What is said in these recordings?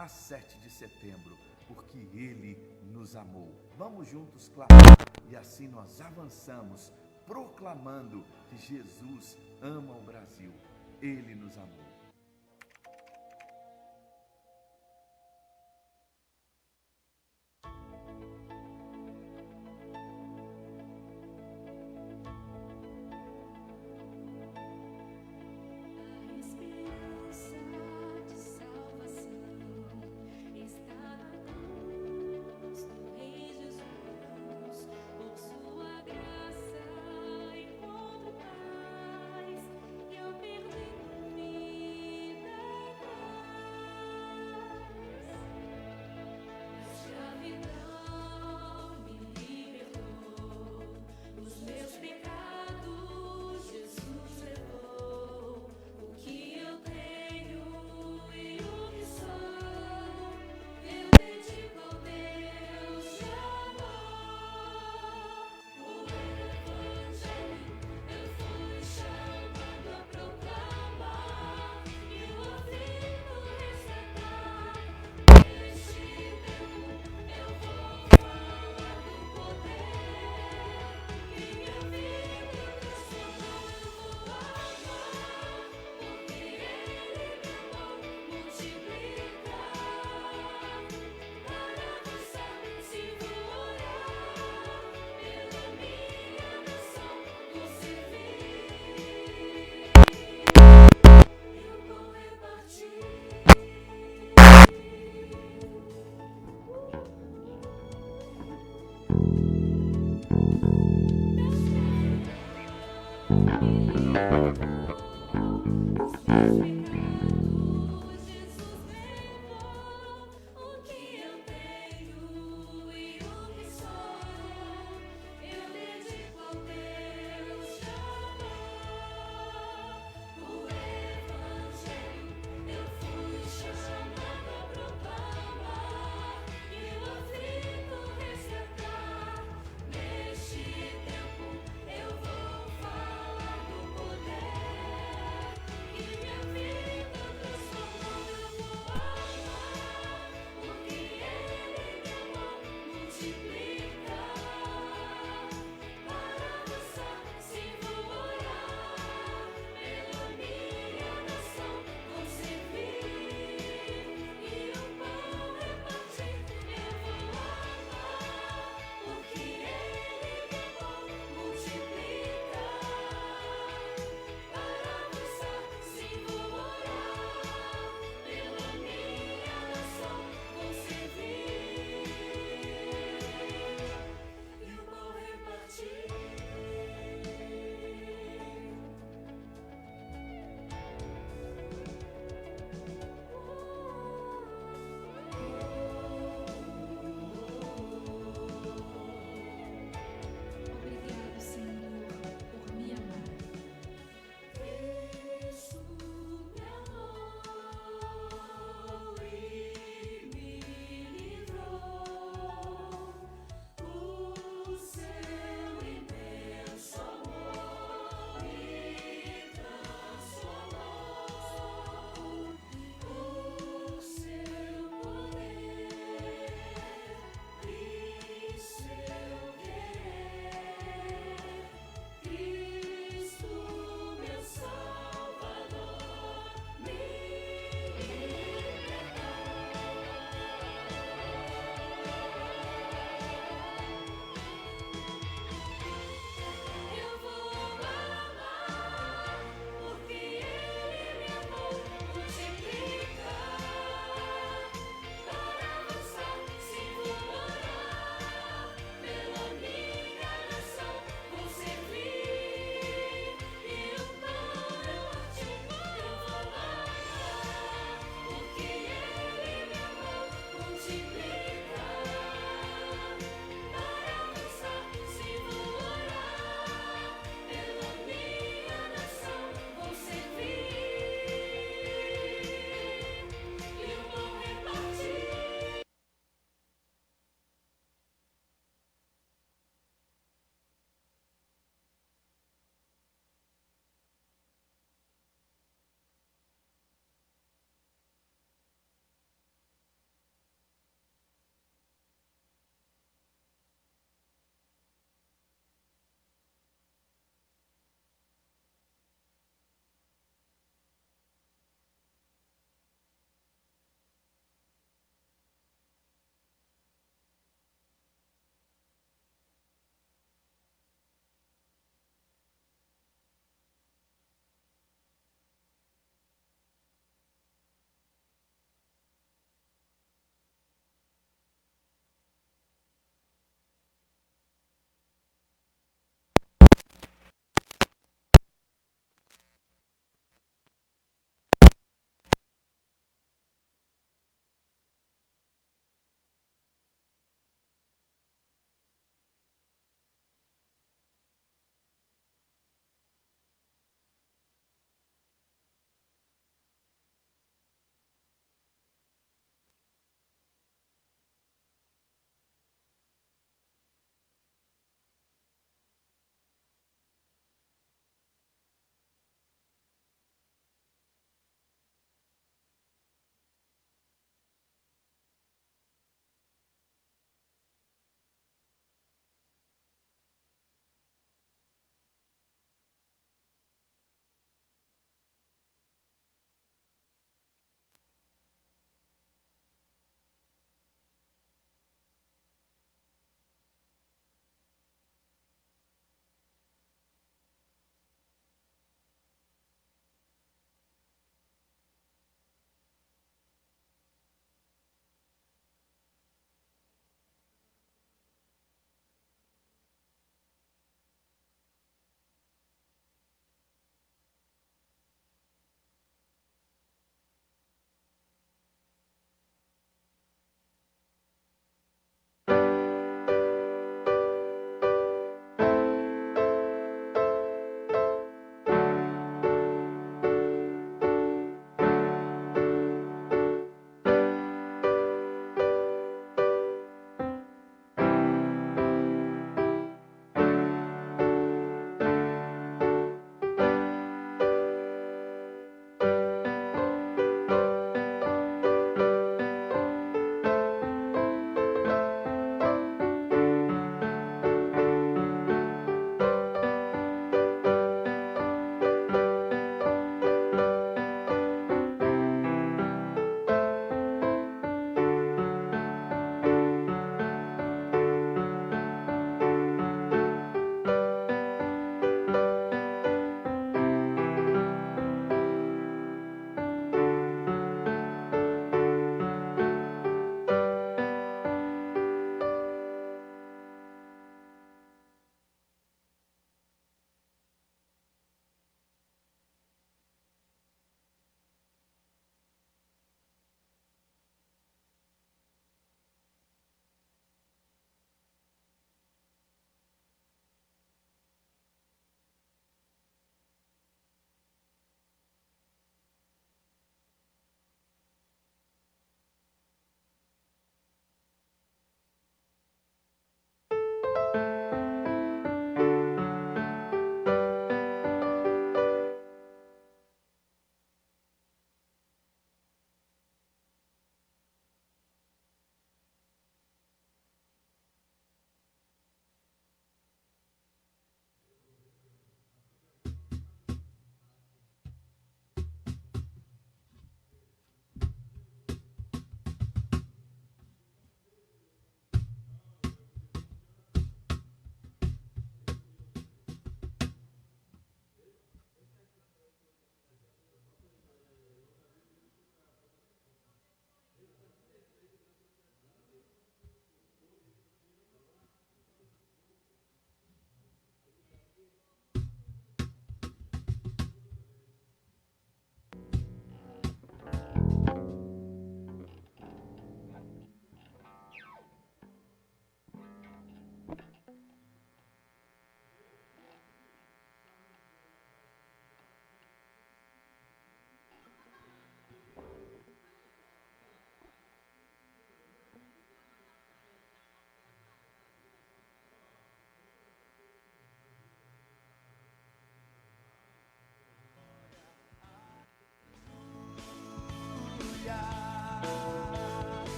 a 7 de setembro, porque Ele nos amou. Vamos juntos clamar e assim nós avançamos, proclamando que Jesus ama o Brasil. Ele nos amou. Graça encontre paz, e eu perdi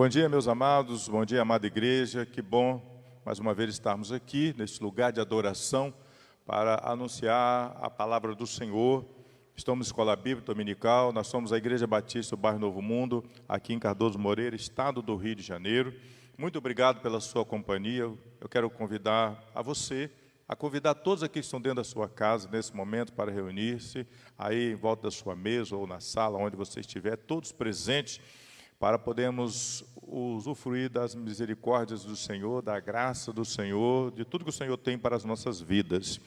Bom dia, meus amados, bom dia, amada igreja. Que bom, mais uma vez, estarmos aqui, neste lugar de adoração, para anunciar a palavra do Senhor. Estamos na Escola Bíblica Dominical, nós somos a Igreja Batista do Bairro Novo Mundo, aqui em Cardoso Moreira, estado do Rio de Janeiro. Muito obrigado pela sua companhia. Eu quero convidar a você, a convidar todos aqui que estão dentro da sua casa, nesse momento, para reunir-se, aí em volta da sua mesa ou na sala, onde você estiver, todos presentes, para podermos usufruir das misericórdias do Senhor, da graça do Senhor, de tudo que o Senhor tem para as nossas vidas.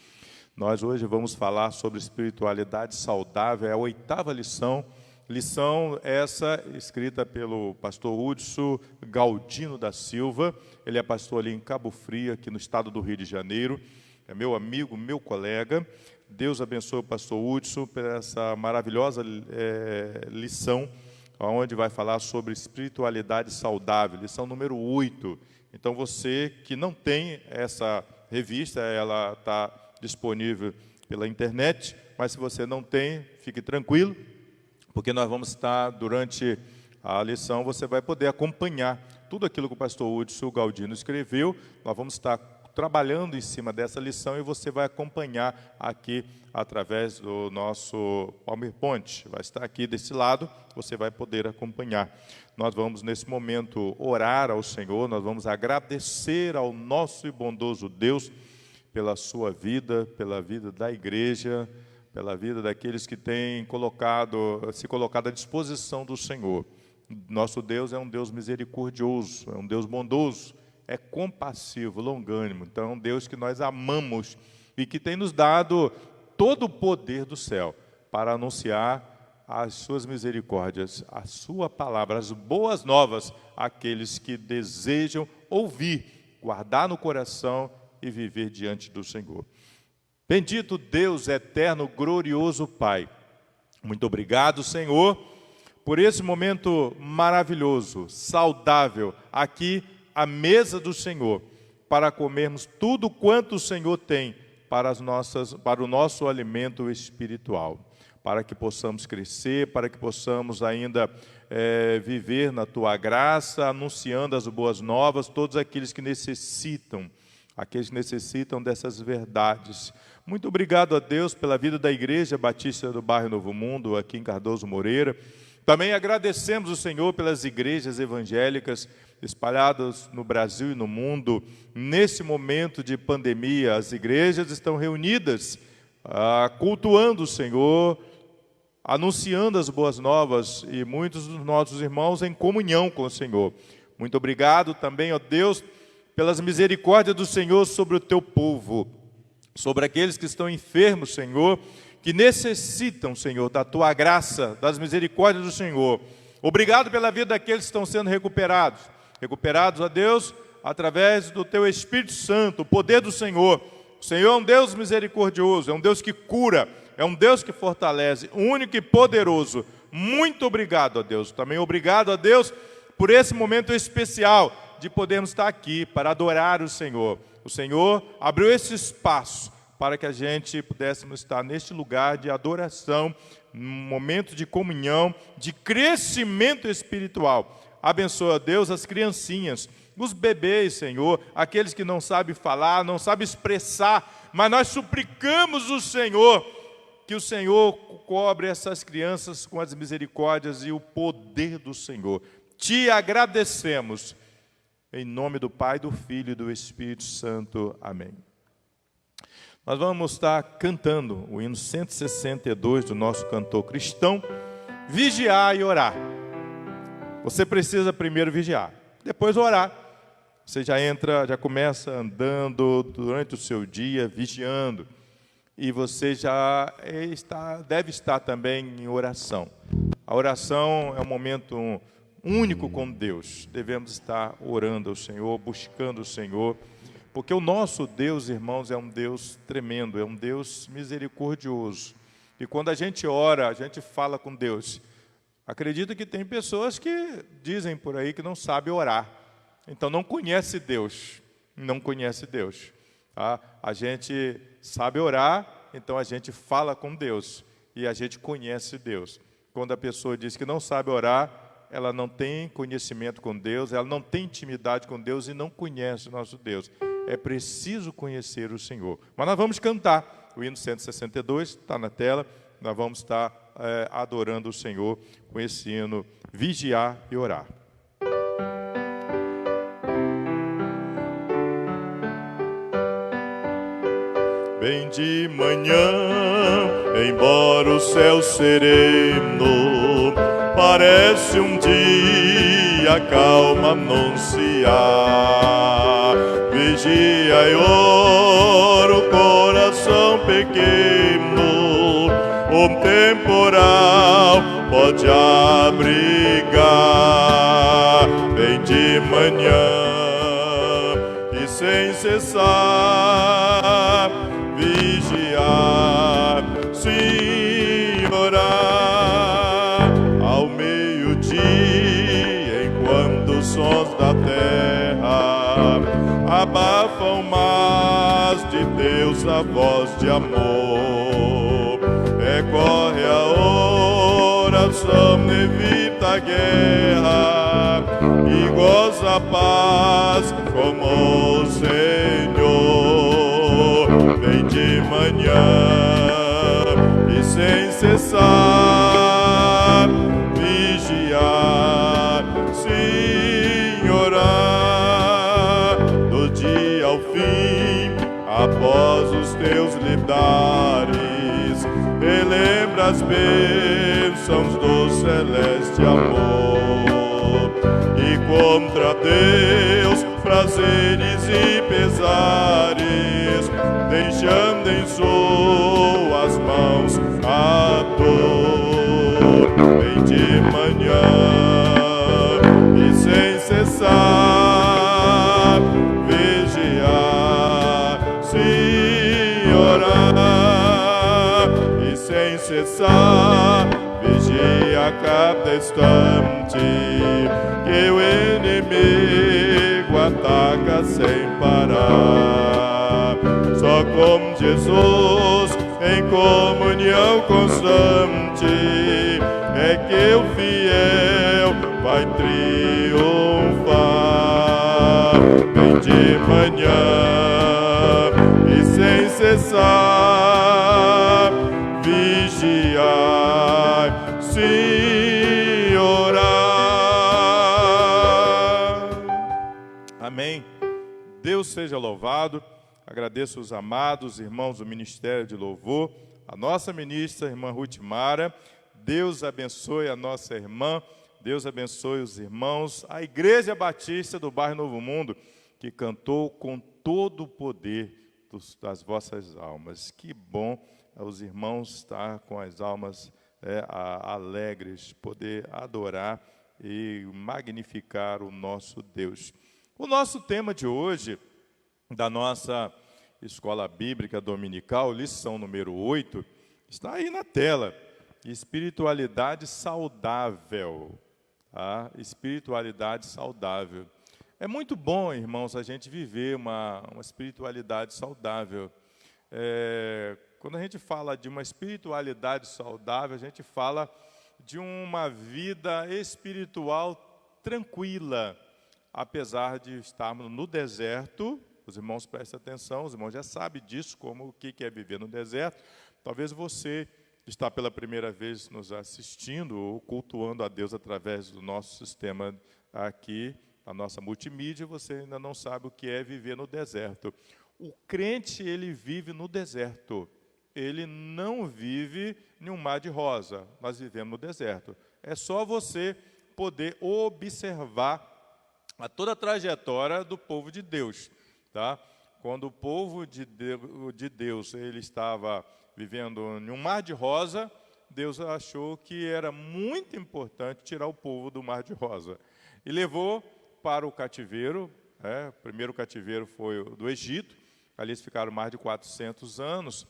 Nós hoje vamos falar sobre espiritualidade saudável, é a 8ª lição, lição essa escrita pelo pastor Hudson Galdino da Silva. Ele é pastor ali em Cabo Frio, aqui no estado do Rio de Janeiro, é meu amigo, meu colega. Deus abençoe o pastor Hudson por essa maravilhosa lição, onde vai falar sobre espiritualidade saudável, lição número 8. Então, você que não tem essa revista, ela está disponível pela internet, mas se você não tem, fique tranquilo, porque nós vamos estar, durante a lição, você vai poder acompanhar tudo aquilo que o pastor Hudson Galdino escreveu. Nós vamos estar trabalhando em cima dessa lição e você vai acompanhar aqui através do nosso PowerPoint. Vai estar aqui desse lado, você vai poder acompanhar. Nós vamos, nesse momento, orar ao Senhor, nós vamos agradecer ao nosso e bondoso Deus pela sua vida, pela vida da igreja, pela vida daqueles que têm se colocado à disposição do Senhor. Nosso Deus é um Deus misericordioso, é um Deus bondoso, é compassivo, longânimo. Então, é um Deus que nós amamos e que tem nos dado todo o poder do céu para anunciar as suas misericórdias, a sua palavra, as boas novas àqueles que desejam ouvir, guardar no coração e viver diante do Senhor. Bendito Deus eterno, glorioso Pai. Muito obrigado, Senhor, por esse momento maravilhoso, saudável, aqui à mesa do Senhor, para comermos tudo quanto o Senhor tem para o nosso alimento espiritual, para que possamos crescer, para que possamos ainda viver na Tua graça, anunciando as boas novas, todos aqueles que necessitam dessas verdades. Muito obrigado a Deus pela vida da Igreja Batista do Bairro Novo Mundo, aqui em Cardoso Moreira. Também agradecemos o Senhor pelas igrejas evangélicas espalhadas no Brasil e no mundo. Nesse momento de pandemia, as igrejas estão reunidas, cultuando o Senhor, anunciando as boas novas, e muitos dos nossos irmãos em comunhão com o Senhor. Muito obrigado também, ó Deus, pelas misericórdias do Senhor sobre o Teu povo, sobre aqueles que estão enfermos, Senhor, que necessitam, Senhor, da Tua graça, das misericórdias do Senhor. Obrigado pela vida daqueles que estão sendo recuperados, ó Deus, através do Teu Espírito Santo, o poder do Senhor. O Senhor é um Deus misericordioso, é um Deus que cura, é um Deus que fortalece, único e poderoso. Muito obrigado, ó Deus. Também obrigado, ó Deus, por esse momento especial de podermos estar aqui para adorar o Senhor. O Senhor abriu esse espaço para que a gente pudéssemos estar neste lugar de adoração, num momento de comunhão, de crescimento espiritual. Abençoa, Deus, as criancinhas, os bebês, Senhor, aqueles que não sabem falar, não sabem expressar, mas nós suplicamos o Senhor, que o Senhor cobre essas crianças com as misericórdias e o poder do Senhor. Te agradecemos, em nome do Pai, do Filho e do Espírito Santo. Amém. Nós vamos estar cantando o hino 162 do nosso cantor cristão, Vigiar e Orar. Você precisa primeiro vigiar, depois orar. Você já começa andando durante o seu dia, vigiando. E você deve estar também em oração. A oração é um momento único com Deus. Devemos estar orando ao Senhor, buscando o Senhor, porque o nosso Deus, irmãos, é um Deus tremendo, é um Deus misericordioso. E quando a gente ora, a gente fala com Deus. Acredito que tem pessoas que dizem por aí que não sabem orar. Então não conhece Deus. Não conhece Deus. Tá? A gente sabe orar, então a gente fala com Deus. E a gente conhece Deus. Quando a pessoa diz que não sabe orar, ela não tem conhecimento com Deus, ela não tem intimidade com Deus e não conhece o nosso Deus. É preciso conhecer o Senhor. Mas nós vamos cantar o hino 162, está na tela. Nós vamos estar adorando o Senhor com esse hino, Vigiar e Orar. Bem de manhã, embora o céu sereno parece um dia calma anunciar, vigia e ora o coração pequeno, um temporal pode abrigar. Bem de manhã e sem cessar vigiar, sim, orar ao meio-dia, enquanto os sons da terra abafam, mas de Deus a voz de amor recorre a oração, evita a guerra e goza a paz como o Senhor. Bem de manhã e sem cessar vigiar, sim, orar do dia ao fim, após os teus lidares, relembra as bênçãos do celeste amor, e contra Deus prazeres e pesares, deixando em suas mãos a dor. Bem de manhã e sem cessar vigiar, sim, orar e sem cessar vigia a cada instante, que o inimigo ataca sem parar. Só com Jesus em comunhão constante é que o fiel vai triunfar. Bem de manhã e sem cessar vigiar, sim, orar. Amém. Deus seja louvado. Agradeço os amados irmãos do Ministério de Louvor, a nossa ministra, a irmã Ruth Mara. Deus abençoe a nossa irmã, Deus abençoe os irmãos, a Igreja Batista do Bairro Novo Mundo, que cantou com todo o poder das vossas almas. Que bom os irmãos estar com as almas alegres, poder adorar e magnificar o nosso Deus. O nosso tema de hoje, da nossa Escola Bíblica Dominical, lição número 8, está aí na tela. Espiritualidade saudável. Tá? Espiritualidade saudável. É muito bom, irmãos, a gente viver uma espiritualidade saudável. Quando a gente fala de uma espiritualidade saudável, a gente fala de uma vida espiritual tranquila, apesar de estarmos no deserto. Os irmãos prestem atenção, os irmãos já sabem disso, como o que é viver no deserto. Talvez você está pela primeira vez nos assistindo ou cultuando a Deus através do nosso sistema aqui, a nossa multimídia, você ainda não sabe o que é viver no deserto. O crente, ele vive no deserto. Ele não vive em um mar de rosa. Nós vivemos no deserto. É só você poder observar toda a trajetória do povo de Deus. Tá? Quando o povo de Deus ele estava vivendo em um mar de rosa, Deus achou que era muito importante tirar o povo do mar de rosa. E levou para o cativeiro. O primeiro cativeiro foi o do Egito. Ali eles ficaram mais de 400 anos.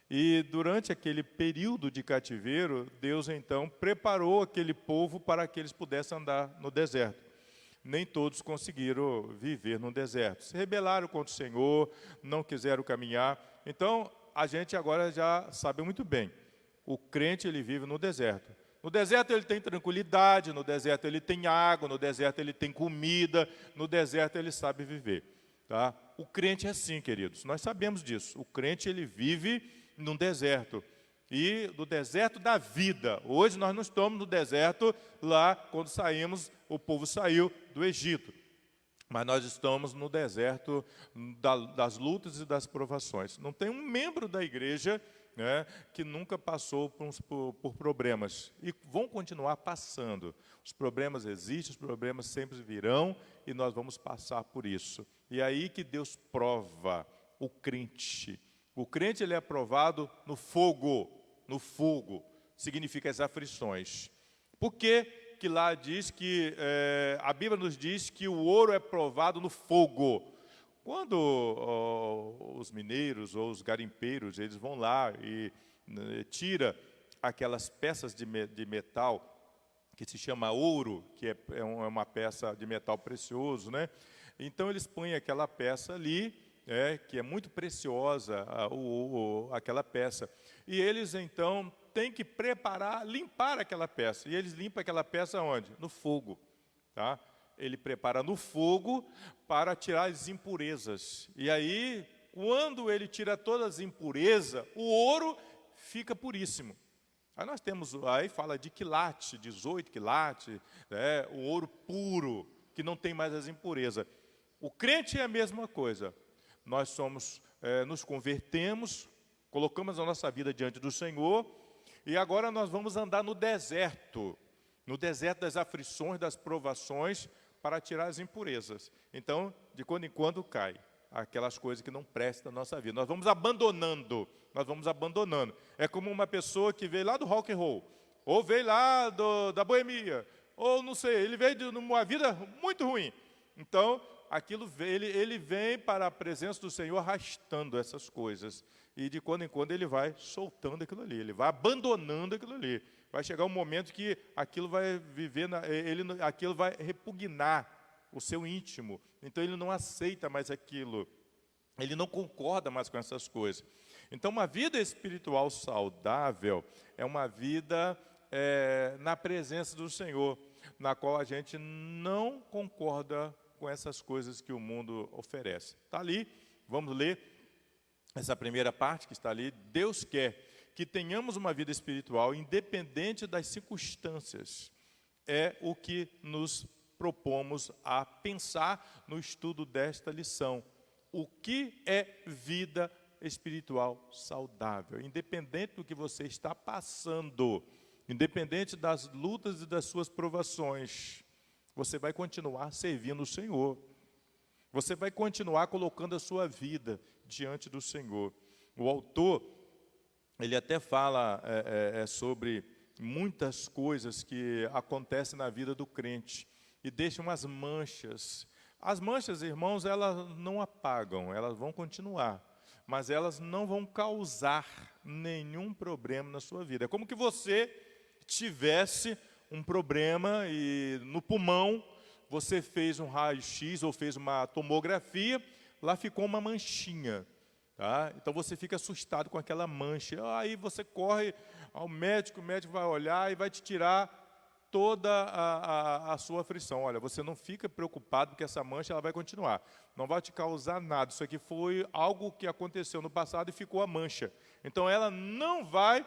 E durante aquele período de cativeiro, Deus então preparou aquele povo para que eles pudessem andar no deserto. Nem todos conseguiram viver no deserto. Se rebelaram contra o Senhor, não quiseram caminhar. Então, a gente agora já sabe muito bem. O crente, ele vive no deserto. No deserto ele tem tranquilidade, no deserto ele tem água, no deserto ele tem comida, no deserto ele sabe viver. Tá? O crente é assim, queridos, nós sabemos disso. O crente ele vive num deserto. E do deserto da vida. Hoje nós não estamos no deserto lá, quando saímos, o povo saiu do Egito. Mas nós estamos no deserto das lutas e das provações. Não tem um membro da igreja, né, que nunca passou por problemas. E vão continuar passando. Os problemas existem, os problemas sempre virão, e nós vamos passar por isso. E é aí que Deus prova o crente. O crente ele é provado no fogo. No fogo significa as aflições. Por que lá diz que, a Bíblia nos diz que o ouro é provado no fogo? Quando os mineiros ou os garimpeiros, eles vão lá e tira aquelas peças de metal, que se chama ouro, que é uma peça de metal precioso, né? Então eles põem aquela peça ali, que é muito preciosa, aquela peça. E eles, então, têm que limpar aquela peça. E eles limpam aquela peça onde? No fogo. Tá? Ele prepara no fogo para tirar as impurezas. E aí, quando ele tira todas as impurezas, o ouro fica puríssimo. Aí fala de quilate, 18 quilates, o ouro puro, que não tem mais as impurezas. O crente é a mesma coisa. Nós nos convertemos, colocamos a nossa vida diante do Senhor, e agora nós vamos andar no deserto das aflições, das provações, para tirar as impurezas. Então, de quando em quando cai aquelas coisas que não prestam na nossa vida. Nós vamos abandonando. É como uma pessoa que veio lá do rock and roll, ou veio lá da boemia, ou não sei, ele veio de uma vida muito ruim. Então, ele vem para a presença do Senhor arrastando essas coisas. E de quando em quando ele vai soltando aquilo ali, ele vai abandonando aquilo ali. Vai chegar um momento que aquilo vai aquilo vai repugnar o seu íntimo. Então ele não aceita mais aquilo. Ele não concorda mais com essas coisas. Então uma vida espiritual saudável é uma vida na presença do Senhor, na qual a gente não concorda com essas coisas que o mundo oferece. Está ali, vamos ler essa primeira parte que está ali. Deus quer que tenhamos uma vida espiritual independente das circunstâncias. É o que nos propomos a pensar no estudo desta lição. O que é vida espiritual saudável? Independente do que você está passando, independente das lutas e das suas provações, você vai continuar servindo o Senhor. Você vai continuar colocando a sua vida diante do Senhor. O autor, ele até fala sobre muitas coisas que acontecem na vida do crente e deixa umas manchas. As manchas, irmãos, elas não apagam, elas vão continuar, mas elas não vão causar nenhum problema na sua vida. É como que você tivesse um problema e no pulmão você fez um raio-x ou fez uma tomografia, lá ficou uma manchinha. Tá? Então você fica assustado com aquela mancha. Aí você corre ao médico, o médico vai olhar e vai te tirar toda a sua aflição. Olha, você não fica preocupado porque essa mancha ela vai continuar. Não vai te causar nada. Isso aqui foi algo que aconteceu no passado e ficou a mancha. Então ela não vai,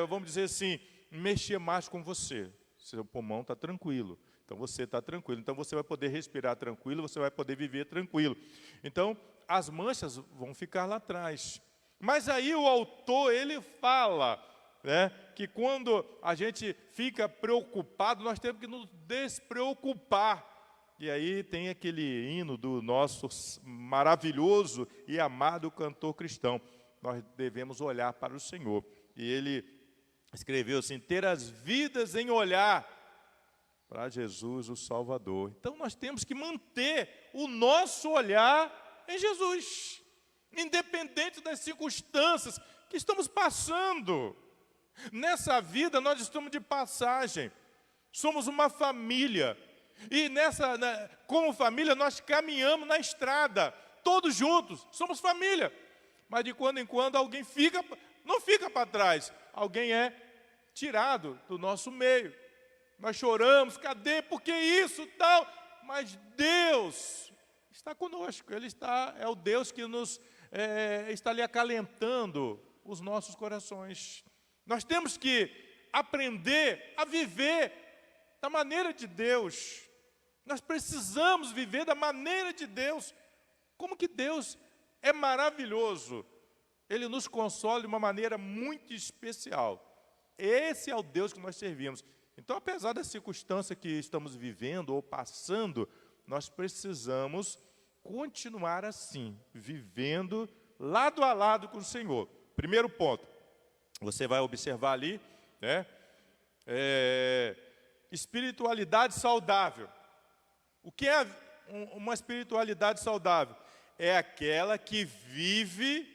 vamos dizer assim, mexer mais com você. Seu pulmão está tranquilo. Então você está tranquilo. Então você vai poder respirar tranquilo, você vai poder viver tranquilo. Então as manchas vão ficar lá atrás. Mas aí o autor, ele fala, que quando a gente fica preocupado, nós temos que nos despreocupar. E aí tem aquele hino do nosso maravilhoso e amado cantor cristão. Nós devemos olhar para o Senhor. E ele escreveu assim: ter as vidas em olhar para Jesus, o Salvador. Então nós temos que manter o nosso olhar em Jesus, independente das circunstâncias que estamos passando. Nessa vida nós estamos de passagem, somos uma família, e como família nós caminhamos na estrada, todos juntos, somos família. Mas de quando em quando alguém não fica para trás, alguém é tirado do nosso meio. Nós choramos, cadê? Por que isso, tal? Mas Deus está conosco, Ele é o Deus que nos está ali acalentando os nossos corações. Nós temos que aprender a viver da maneira de Deus. Nós precisamos viver da maneira de Deus. Como que Deus é maravilhoso. Ele nos consola de uma maneira muito especial. Esse é o Deus que nós servimos. Então, apesar da circunstância que estamos vivendo ou passando, nós precisamos continuar assim, vivendo lado a lado com o Senhor. Primeiro ponto, você vai observar ali, né? Espiritualidade saudável. O que é uma espiritualidade saudável? É aquela que vive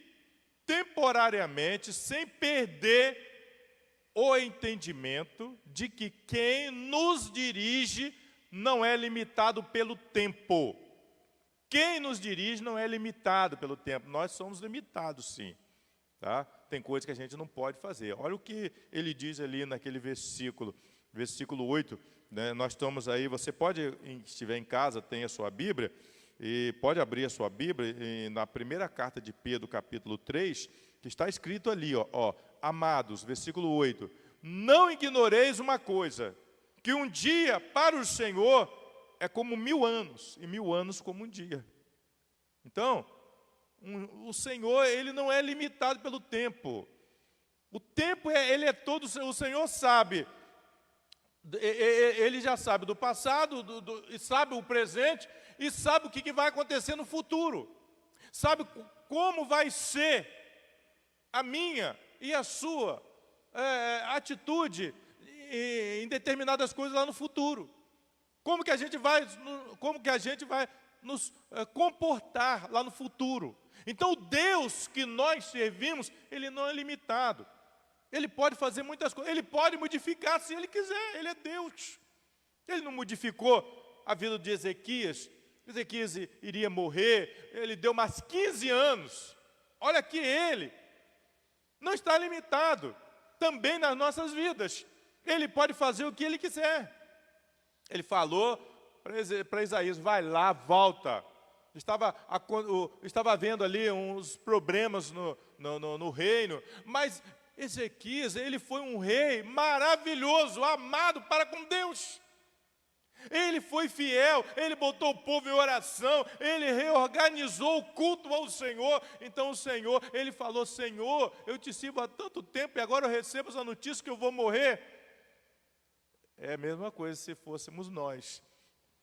temporariamente, sem perder o entendimento de que quem nos dirige não é limitado pelo tempo. Quem nos dirige não é limitado pelo tempo. Nós somos limitados, sim. Tá? Tem coisas que a gente não pode fazer. Olha o que ele diz ali naquele versículo 8. Né? Nós estamos aí, você pode, se estiver em casa, tem a sua Bíblia, e pode abrir a sua Bíblia, e na primeira carta de Pedro, capítulo 3, que está escrito ali, amados, versículo 8, não ignoreis uma coisa, que um dia para o Senhor é como 1000 anos, e 1000 anos como um dia. Então, o Senhor, Ele não é limitado pelo tempo. O tempo, Ele é todo, o Senhor sabe, Ele já sabe do passado, e sabe o presente, e sabe o que vai acontecer no futuro. Sabe como vai ser a minha e a sua atitude em determinadas coisas lá no futuro. Como que a gente vai nos comportar lá no futuro. Então, o Deus que nós servimos, Ele não é limitado. Ele pode fazer muitas coisas, Ele pode modificar se Ele quiser, Ele é Deus. Ele não modificou a vida de Ezequias. Ezequias iria morrer, ele deu mais 15 anos. Olha aqui, Ele não está limitado também nas nossas vidas. Ele pode fazer o que Ele quiser. Ele falou para Isaías, vai lá, volta. Estava havendo ali uns problemas no reino, mas Ezequias, ele foi um rei maravilhoso, amado para com Deus. Ele foi fiel, ele botou o povo em oração, ele reorganizou o culto ao Senhor. Então o Senhor, ele falou, Senhor, eu te sirvo há tanto tempo e agora eu recebo essa notícia que eu vou morrer. É a mesma coisa se fôssemos nós.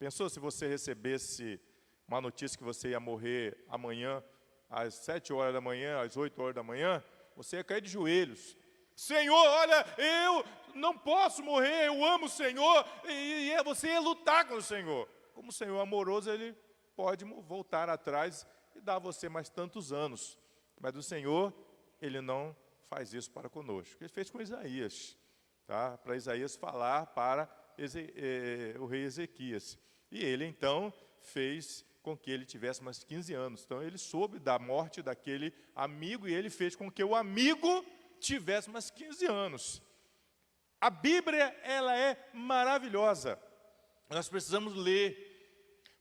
Pensou se você recebesse uma notícia que você ia morrer amanhã, às 7 horas da manhã, às 8 horas da manhã, você ia cair de joelhos. Senhor, olha, eu não posso morrer, eu amo o Senhor, e você ia lutar com o Senhor. Como o Senhor é amoroso, Ele pode voltar atrás e dar a você mais tantos anos. Mas o Senhor, Ele não faz isso para conosco. Ele fez com Isaías, tá? Para Isaías falar para o rei Ezequias. E ele, então, fez com que ele tivesse mais 15 anos. Então, ele soube da morte daquele amigo e ele fez com que o amigo tivesse mais 15 anos. A Bíblia, ela é maravilhosa. Nós precisamos ler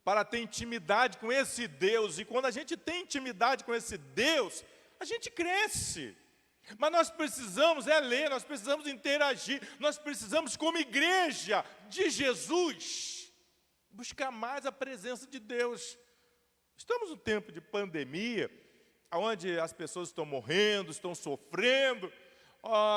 para ter intimidade com esse Deus. E quando a gente tem intimidade com esse Deus, a gente cresce. Mas nós precisamos ler, nós precisamos interagir, nós precisamos, como igreja de Jesus, buscar mais a presença de Deus. Estamos num tempo de pandemia, onde as pessoas estão morrendo, estão sofrendo.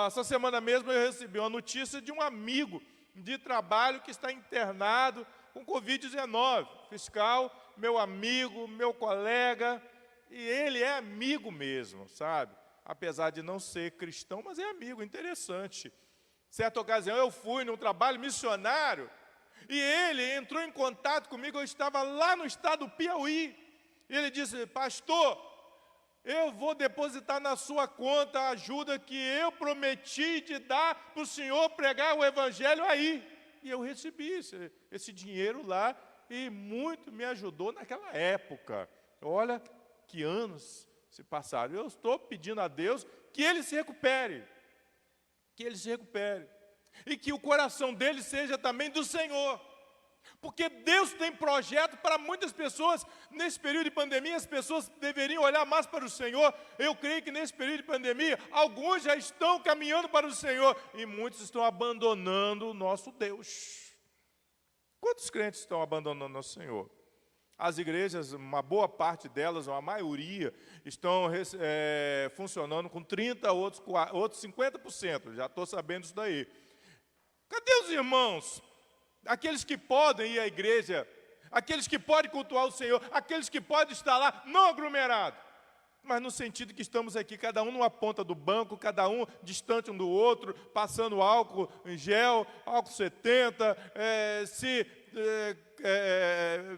Essa semana mesmo eu recebi uma notícia de um amigo de trabalho que está internado com Covid-19. Fiscal, meu amigo, meu colega, e ele é amigo mesmo, sabe? Apesar de não ser cristão, mas é amigo, interessante. Certa ocasião eu fui num trabalho missionário, e ele entrou em contato comigo, eu estava lá no estado do Piauí, e ele disse, pastor, eu vou depositar na sua conta a ajuda que eu prometi de dar para o senhor pregar o evangelho aí. E eu recebi esse dinheiro lá, e muito me ajudou naquela época. Olha que anos se passaram. Eu estou pedindo a Deus que ele se recupere. que ele se recupere. E que o coração dele seja também do Senhor. Porque Deus tem projeto para muitas pessoas. Nesse período de pandemia, as pessoas deveriam olhar mais para o Senhor. Eu creio que nesse período de pandemia, alguns já estão caminhando para o Senhor. E muitos estão abandonando o nosso Deus. Quantos crentes estão abandonando o Senhor? As igrejas, uma boa parte delas, ou a maioria, estão funcionando com 30%, outros 50%. Já estou sabendo isso daí. Cadê os irmãos? Aqueles que podem ir à igreja, aqueles que podem cultuar o Senhor, aqueles que podem estar lá, não aglomerado, mas no sentido que estamos aqui, cada um numa ponta do banco, cada um distante um do outro, passando álcool em gel, álcool 70,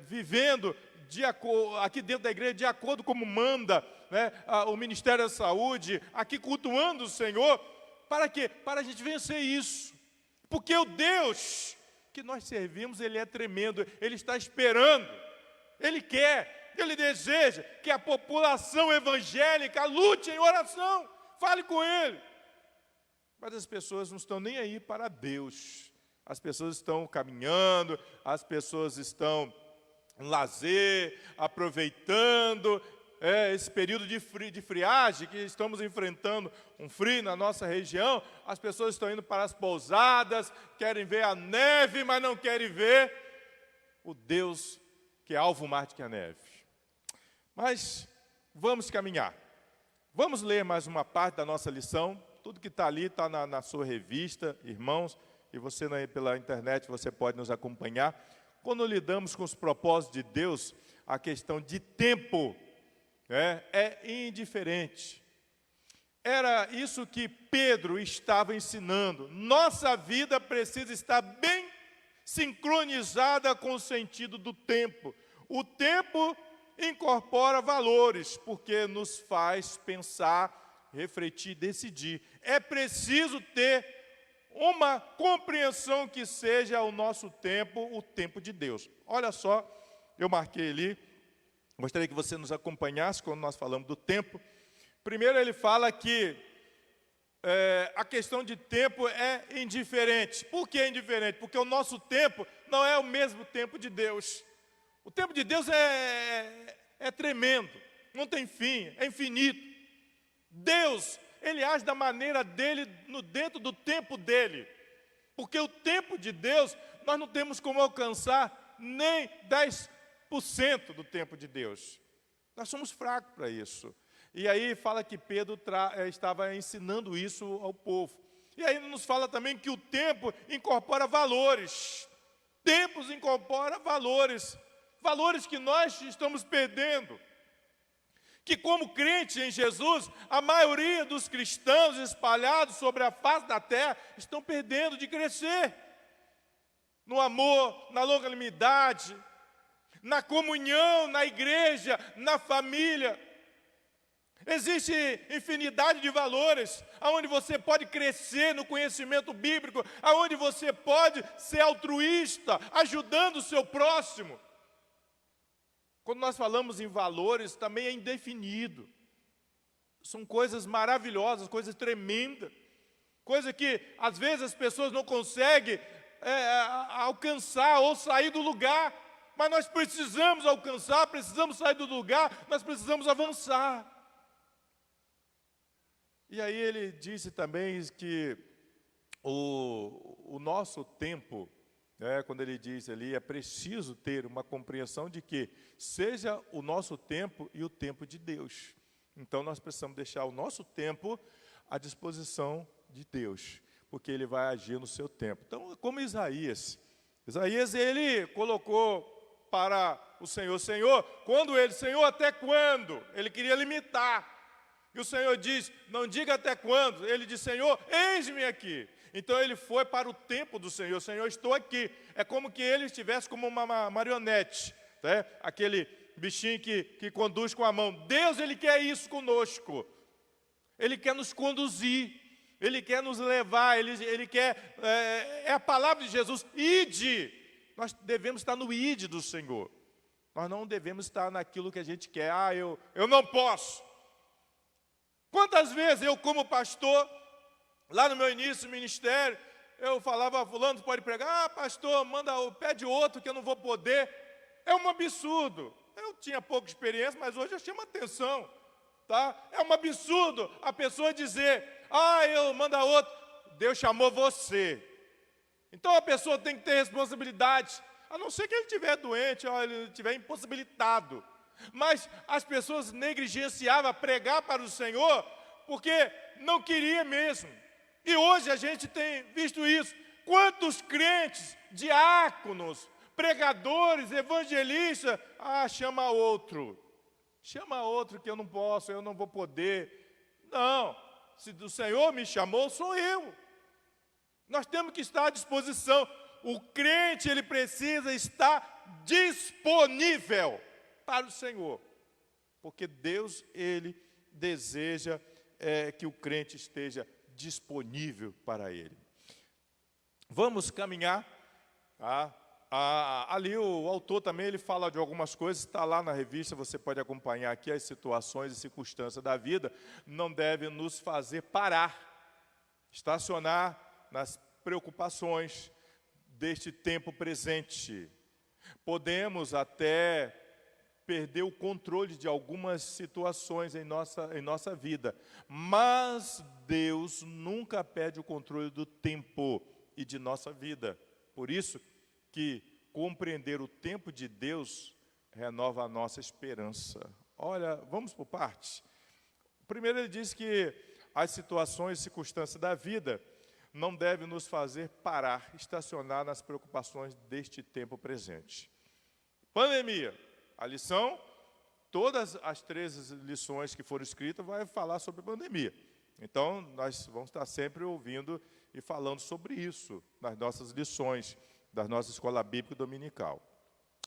vivendo aqui dentro da igreja de acordo como manda, né, o Ministério da Saúde, aqui cultuando o Senhor. Para quê? Para a gente vencer isso. Porque o Deus que nós servimos, Ele é tremendo, Ele está esperando, Ele quer, Ele deseja que a população evangélica lute em oração, fale com Ele. Mas as pessoas não estão nem aí para Deus, as pessoas estão caminhando, as pessoas estão em lazer, aproveitando esse período de friagem que estamos enfrentando, um frio na nossa região. As pessoas estão indo para as pousadas, querem ver a neve, mas não querem ver o Deus que é alvo mais do que a neve. Mas vamos caminhar. Vamos ler mais uma parte da nossa lição. Tudo que está ali está na sua revista, irmãos, e você pela internet você pode nos acompanhar. Quando lidamos com os propósitos de Deus, a questão de tempo é indiferente. Era isso que Pedro estava ensinando. Nossa vida precisa estar bem sincronizada com o sentido do tempo. O tempo incorpora valores, porque nos faz pensar, refletir, decidir. É preciso ter uma compreensão que seja o nosso tempo, o tempo de Deus. Olha só, eu marquei ali. Gostaria que você nos acompanhasse quando nós falamos do tempo. Primeiro ele fala que a questão de tempo é indiferente. Por que é indiferente? Porque o nosso tempo não é o mesmo tempo de Deus. O tempo de Deus é tremendo, não tem fim, é infinito. Deus, Ele age da maneira dele, dentro do tempo dele. Porque o tempo de Deus, nós não temos como alcançar nem 10% do tempo de Deus. Nós somos fracos para isso. E aí fala que Pedro estava ensinando isso ao povo. E aí nos fala também que o tempo incorpora valores. Tempos incorpora valores. Valores que nós estamos perdendo. Que como crente em Jesus, a maioria dos cristãos espalhados sobre a face da terra estão perdendo de crescer. No amor, na longanimidade, na comunhão, na igreja, na família. Existe infinidade de valores, aonde você pode crescer no conhecimento bíblico, aonde você pode ser altruísta, ajudando o seu próximo. Quando nós falamos em valores, também é indefinido. São coisas maravilhosas, coisas tremendas, coisas que às vezes as pessoas não conseguem alcançar ou sair do lugar. Mas nós precisamos alcançar, precisamos sair do lugar, nós precisamos avançar. E aí ele disse também que o nosso tempo, quando ele diz ali, é preciso ter uma compreensão de que seja o nosso tempo e o tempo de Deus. Então nós precisamos deixar o nosso tempo à disposição de Deus, porque Ele vai agir no seu tempo. Então, como Isaías, ele colocou para o Senhor, Senhor, Senhor, até quando? Ele queria limitar. E o Senhor diz, não diga até quando. Ele diz, Senhor, eis-me aqui. Então ele foi para o tempo do Senhor, Senhor, estou aqui. É como que ele estivesse como uma marionete, né? Aquele bichinho que conduz com a mão. Deus, Ele quer isso conosco. Ele quer nos conduzir. Ele quer nos levar. Ele quer, é a palavra de Jesus, ide. Nós devemos estar no ide do Senhor. Nós não devemos estar naquilo que a gente quer. Eu não posso. Quantas vezes eu, como pastor, Lá no meu início do ministério, eu falava, fulano pode pregar, pastor, pede outro que eu não vou poder. É um absurdo. Eu tinha pouca experiência, mas hoje eu chamo atenção. Tá? É um absurdo a pessoa dizer, eu mando outro. Deus chamou você. Então a pessoa tem que ter responsabilidade, a não ser que ele estiver doente, ele estiver impossibilitado. Mas as pessoas negligenciavam pregar para o Senhor, porque não queria mesmo. E hoje a gente tem visto isso. Quantos crentes, diáconos, pregadores, evangelistas, chama outro. Chama outro que eu não posso, eu não vou poder. Não, se o Senhor me chamou, sou eu. Nós temos que estar à disposição. O crente, ele precisa estar disponível para o Senhor. Porque Deus, ele deseja que o crente esteja disponível para ele. Vamos caminhar. Ali o autor também ele fala de algumas coisas, está lá na revista, você pode acompanhar aqui as situações e circunstâncias da vida, não deve nos fazer parar, estacionar nas preocupações deste tempo presente. Podemos até perder o controle de algumas situações em nossa vida, mas Deus nunca perde o controle do tempo e de nossa vida. Por isso que compreender o tempo de Deus renova a nossa esperança. Olha, vamos por partes. Primeiro ele diz que as situações e circunstâncias da vida não devem nos fazer parar, estacionar nas preocupações deste tempo presente. Pandemia, a lição, todas as 13 lições que foram escritas vai falar sobre pandemia. Então, nós vamos estar sempre ouvindo e falando sobre isso nas nossas lições da nossa escola bíblica dominical.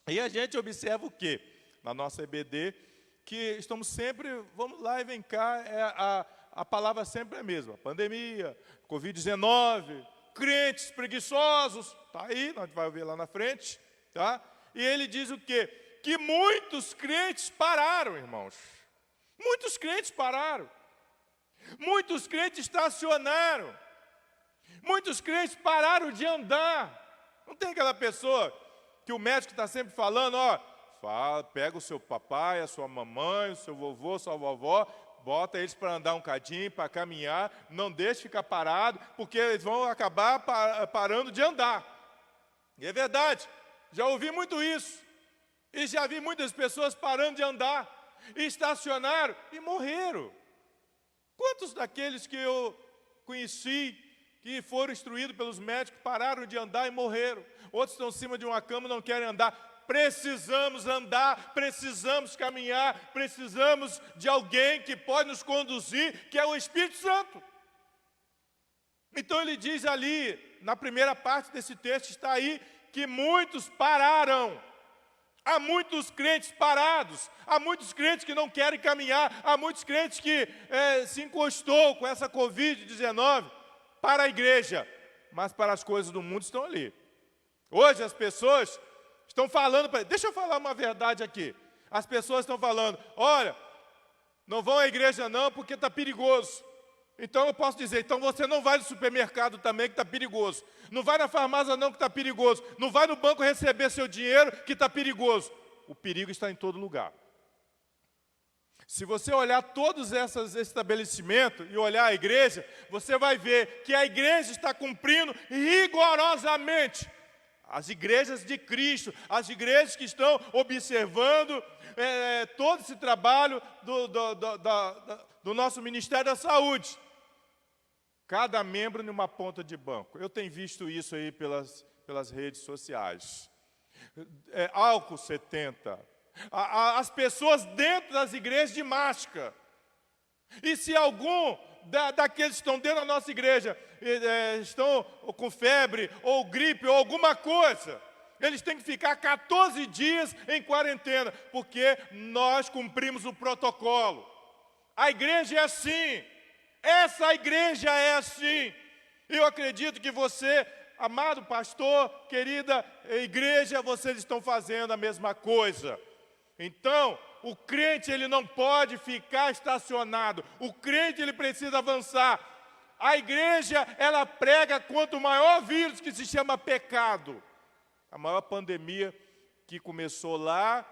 E a gente observa o quê? Na nossa EBD, que estamos sempre, vamos lá e vem cá, a palavra sempre é a mesma. Pandemia, Covid-19, crentes preguiçosos, está aí, nós vamos ver lá na frente. Tá? E ele diz o quê? Que muitos crentes pararam, irmãos. Muitos crentes pararam. Muitos crentes estacionaram. Muitos crentes pararam de andar. Não tem aquela pessoa que o médico está sempre falando, pega o seu papai, a sua mamãe, o seu vovô, sua vovó, bota eles para andar um cadinho, para caminhar, não deixe ficar parado, porque eles vão acabar parando de andar. E é verdade, já ouvi muito isso. E já vi muitas pessoas parando de andar, e estacionaram e morreram. Quantos daqueles que eu conheci, que foram instruídos pelos médicos, pararam de andar e morreram? Outros estão em cima de uma cama e não querem andar. Precisamos andar, precisamos caminhar, precisamos de alguém que pode nos conduzir, que é o Espírito Santo. Então ele diz ali, na primeira parte desse texto, está aí, que muitos pararam. Há muitos crentes parados, há muitos crentes que não querem caminhar, há muitos crentes que se encostou com essa Covid-19 para a igreja, mas para as coisas do mundo estão ali. Hoje as pessoas estão falando, deixa eu falar uma verdade aqui, as pessoas estão falando, olha, não vão à igreja não porque está perigoso. Então eu posso dizer, então você não vai no supermercado também que está perigoso. Não vai na farmácia não que está perigoso. Não vai no banco receber seu dinheiro que está perigoso. O perigo está em todo lugar. Se você olhar todos esses estabelecimentos e olhar a igreja, você vai ver que a igreja está cumprindo rigorosamente. As igrejas de Cristo, as igrejas que estão observando todo esse trabalho do nosso Ministério da Saúde. Cada membro numa ponta de banco. Eu tenho visto isso aí pelas redes sociais. Álcool 70. As pessoas dentro das igrejas de máscara. E se algum daqueles que estão dentro da nossa igreja estão com febre, ou gripe, ou alguma coisa, eles têm que ficar 14 dias em quarentena, porque nós cumprimos o protocolo. A igreja é assim. Essa igreja é assim. Eu acredito que você, amado pastor, querida igreja, vocês estão fazendo a mesma coisa. Então, o crente ele não pode ficar estacionado. O crente ele precisa avançar. A igreja, ela prega contra o maior vírus que se chama pecado. A maior pandemia que começou lá,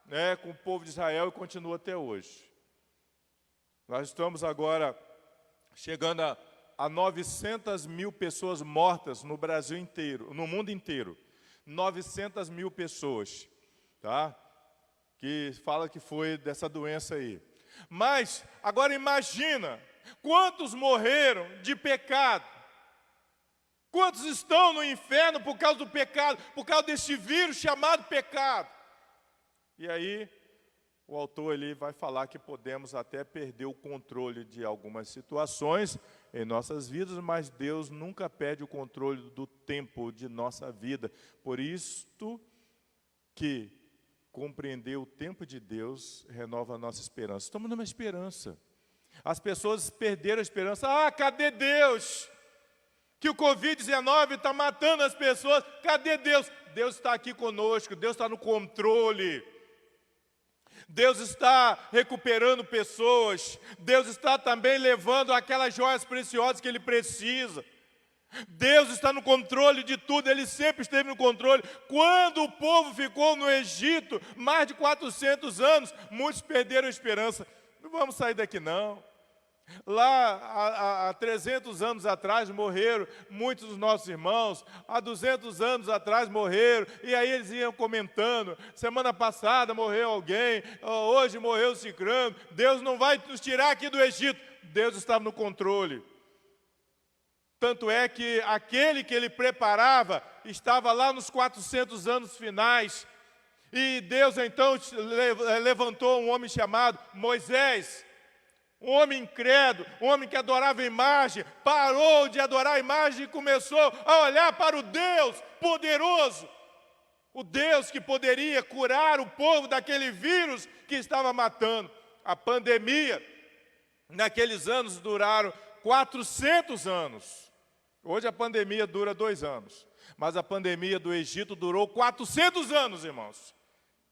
né, com o povo de Israel e continua até hoje. Nós estamos agora chegando a 900 mil pessoas mortas no Brasil inteiro, no mundo inteiro. 900 mil pessoas, tá? Que fala que foi dessa doença aí. Mas, agora imagina, quantos morreram de pecado? Quantos estão no inferno por causa do pecado, por causa desse vírus chamado pecado? E aí, o autor ali vai falar que podemos até perder o controle de algumas situações em nossas vidas, mas Deus nunca perde o controle do tempo de nossa vida. Por isto que compreender o tempo de Deus renova a nossa esperança. Estamos numa esperança. As pessoas perderam a esperança. Ah, cadê Deus? Que o Covid-19 está matando as pessoas. Cadê Deus? Deus está aqui conosco, Deus está no controle. Deus está recuperando pessoas. Deus está também levando aquelas joias preciosas que Ele precisa. Deus está no controle de tudo, Ele sempre esteve no controle. Quando o povo ficou no Egito, mais de 400 anos, muitos perderam a esperança. Não vamos sair daqui não. Lá, há 300 anos atrás, morreram muitos dos nossos irmãos. Há 200 anos atrás morreram. E aí eles iam comentando. Semana passada morreu alguém. Hoje morreu o ciclano. Deus não vai nos tirar aqui do Egito. Deus estava no controle. Tanto é que aquele que Ele preparava estava lá nos 400 anos finais. E Deus então levantou um homem chamado Moisés. Um homem incrédulo, um homem que adorava a imagem, parou de adorar a imagem e começou a olhar para o Deus poderoso. O Deus que poderia curar o povo daquele vírus que estava matando. A pandemia, naqueles anos, duraram 400 anos. Hoje a pandemia dura 2 anos. Mas a pandemia do Egito durou 400 anos, irmãos.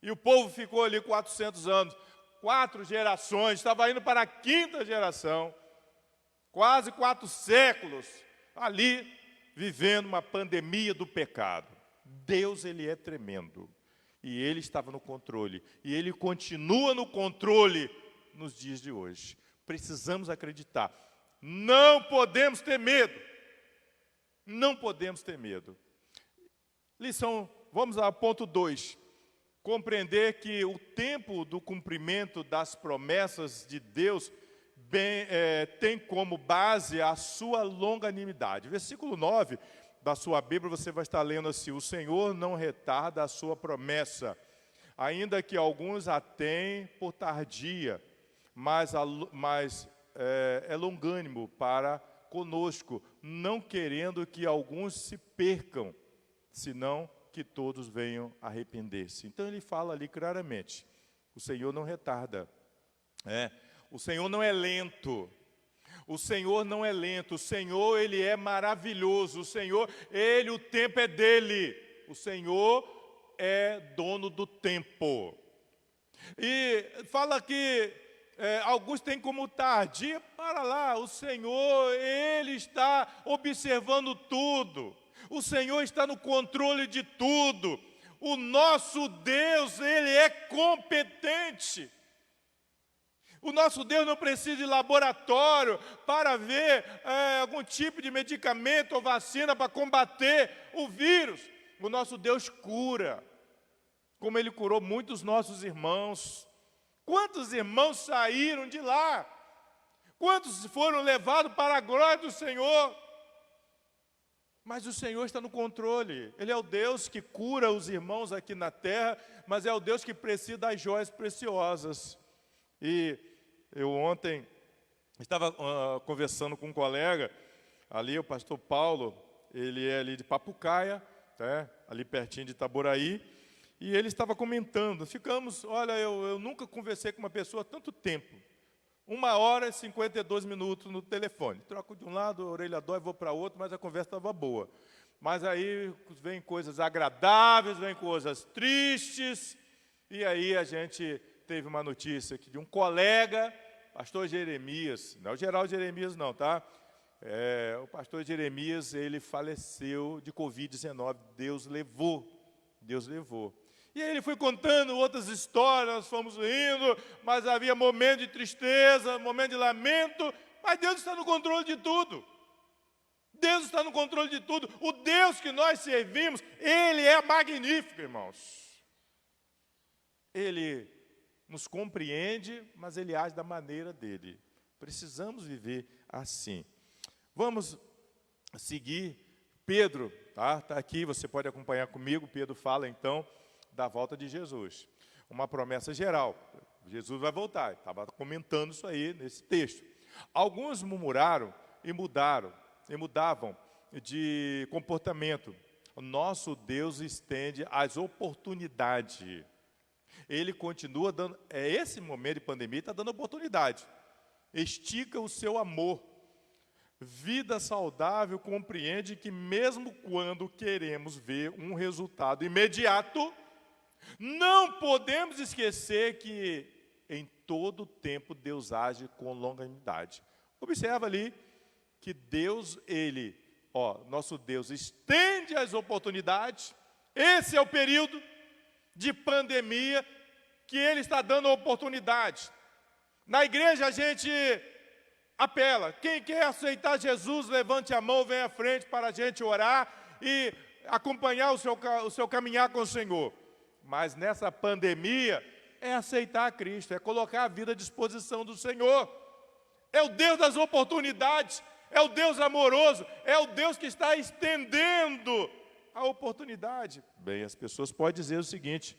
E o povo ficou ali 400 anos. 4 gerações, estava indo para a 5ª geração, quase 4 séculos, ali, vivendo uma pandemia do pecado. Deus, Ele é tremendo, e Ele estava no controle, e Ele continua no controle nos dias de hoje. Precisamos acreditar, não podemos ter medo, não podemos ter medo. Lição, vamos ao ponto 2. Compreender que o tempo do cumprimento das promessas de Deus tem como base a sua longanimidade. Versículo 9 da sua Bíblia, você vai estar lendo assim: o Senhor não retarda a sua promessa, ainda que alguns a tenham por tardia, mas é longânimo para conosco, não querendo que alguns se percam, senão que todos venham arrepender-se. Então ele fala ali claramente, o Senhor não retarda, o Senhor não é lento, o Senhor não é lento, o Senhor, Ele é maravilhoso, o Senhor, o tempo é dEle, o Senhor é dono do tempo. E fala que alguns têm como tardia, para lá, o Senhor, Ele está observando tudo. O Senhor está no controle de tudo. O nosso Deus, Ele é competente. O nosso Deus não precisa de laboratório para ver algum tipo de medicamento ou vacina para combater o vírus. O nosso Deus cura, como Ele curou muitos nossos irmãos. Quantos irmãos saíram de lá? Quantos foram levados para a glória do Senhor? Mas o Senhor está no controle. Ele é o Deus que cura os irmãos aqui na terra, mas é o Deus que precisa das joias preciosas. E eu ontem estava conversando com um colega, ali o pastor Paulo, ele é ali de Papucaia, ali pertinho de Itaboraí, e ele estava comentando, olha, eu nunca conversei com uma pessoa há tanto tempo. 1h e 52 minutos no telefone. Troco de um lado, a orelha dói, vou para outro, mas a conversa estava boa. Mas aí vem coisas agradáveis, vem coisas tristes. E aí a gente teve uma notícia aqui de um colega, pastor Jeremias, não é o Geraldo Jeremias não, tá? O pastor Jeremias, ele faleceu de Covid-19, Deus levou. E aí ele foi contando outras histórias, nós fomos rindo, mas havia momento de tristeza, momento de lamento, mas Deus está no controle de tudo. Deus está no controle de tudo. O Deus que nós servimos, Ele é magnífico, irmãos. Ele nos compreende, mas Ele age da maneira dEle. Precisamos viver assim. Vamos seguir. Pedro, tá aqui, você pode acompanhar comigo. Pedro fala, então, da volta de Jesus. Uma promessa geral. Jesus vai voltar. Estava comentando isso aí nesse texto. Alguns murmuraram e mudavam de comportamento. O nosso Deus estende as oportunidades. Ele continua dando, esse momento de pandemia está dando oportunidade. Estica o seu amor. Vida saudável compreende que mesmo quando queremos ver um resultado imediato, não podemos esquecer que em todo tempo Deus age com longanimidade. Observa ali que Deus, nosso Deus estende as oportunidades. Esse é o período de pandemia que Ele está dando oportunidade. Na igreja a gente apela. Quem quer aceitar Jesus, levante a mão, venha à frente para a gente orar e acompanhar o seu caminhar com o Senhor. Mas nessa pandemia, é aceitar Cristo, é colocar a vida à disposição do Senhor. É o Deus das oportunidades, é o Deus amoroso, é o Deus que está estendendo a oportunidade. Bem, as pessoas podem dizer o seguinte: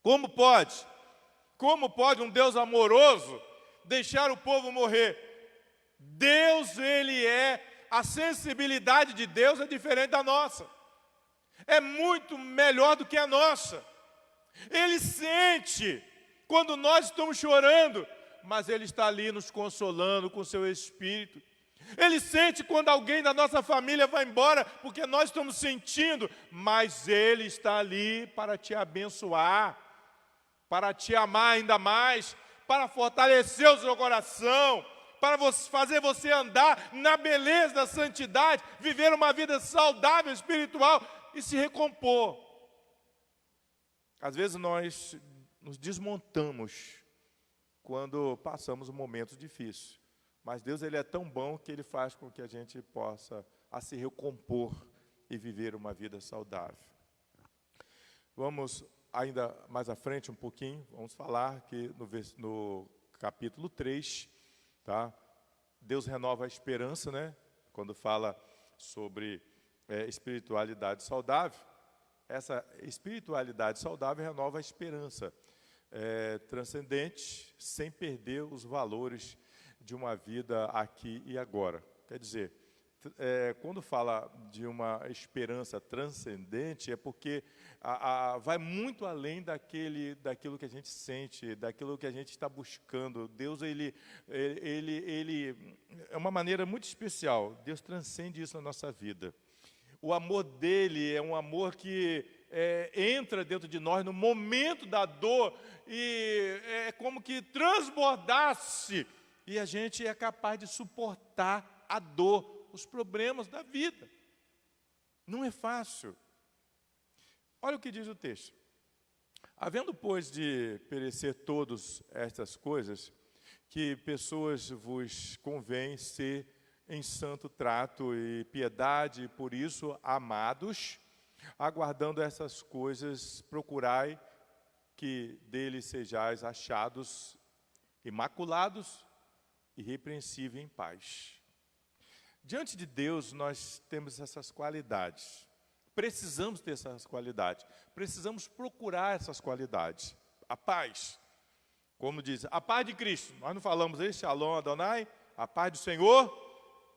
como pode? Como pode um Deus amoroso deixar o povo morrer? Deus, a sensibilidade de Deus é diferente da nossa. É muito melhor do que a nossa. Ele sente quando nós estamos chorando, mas Ele está ali nos consolando com o seu Espírito. Ele sente quando alguém da nossa família vai embora, porque nós estamos sentindo, mas Ele está ali para te abençoar, para te amar ainda mais, para fortalecer o seu coração, para fazer você andar na beleza da santidade, viver uma vida saudável, espiritual e se recompor. Às vezes nós nos desmontamos quando passamos momentos difíceis. Mas Deus, Ele é tão bom que Ele faz com que a gente possa se recompor e viver uma vida saudável. Vamos ainda mais à frente um pouquinho, vamos falar que no capítulo 3, tá? Deus renova a esperança, né? Quando fala sobre espiritualidade saudável, essa espiritualidade saudável renova a esperança transcendente, sem perder os valores de uma vida aqui e agora. Quer dizer, quando fala de uma esperança transcendente, é porque vai muito além daquilo que a gente sente, daquilo que a gente está buscando. Deus, ele é uma maneira muito especial. Deus transcende isso na nossa vida. O amor dele é um amor que entra dentro de nós no momento da dor e é como que transbordasse, e a gente é capaz de suportar a dor, os problemas da vida. Não é fácil. Olha o que diz o texto. Havendo, pois, de perecer todas estas coisas, que pessoas vos convém ser em santo trato e piedade, e por isso, amados, aguardando essas coisas, procurai que dele sejais achados imaculados, irrepreensível em paz. Diante de Deus, nós temos essas qualidades. Precisamos ter essas qualidades. Precisamos procurar essas qualidades. A paz. Como diz, a paz de Cristo. Nós não falamos aí, Shalom Adonai, a paz do Senhor.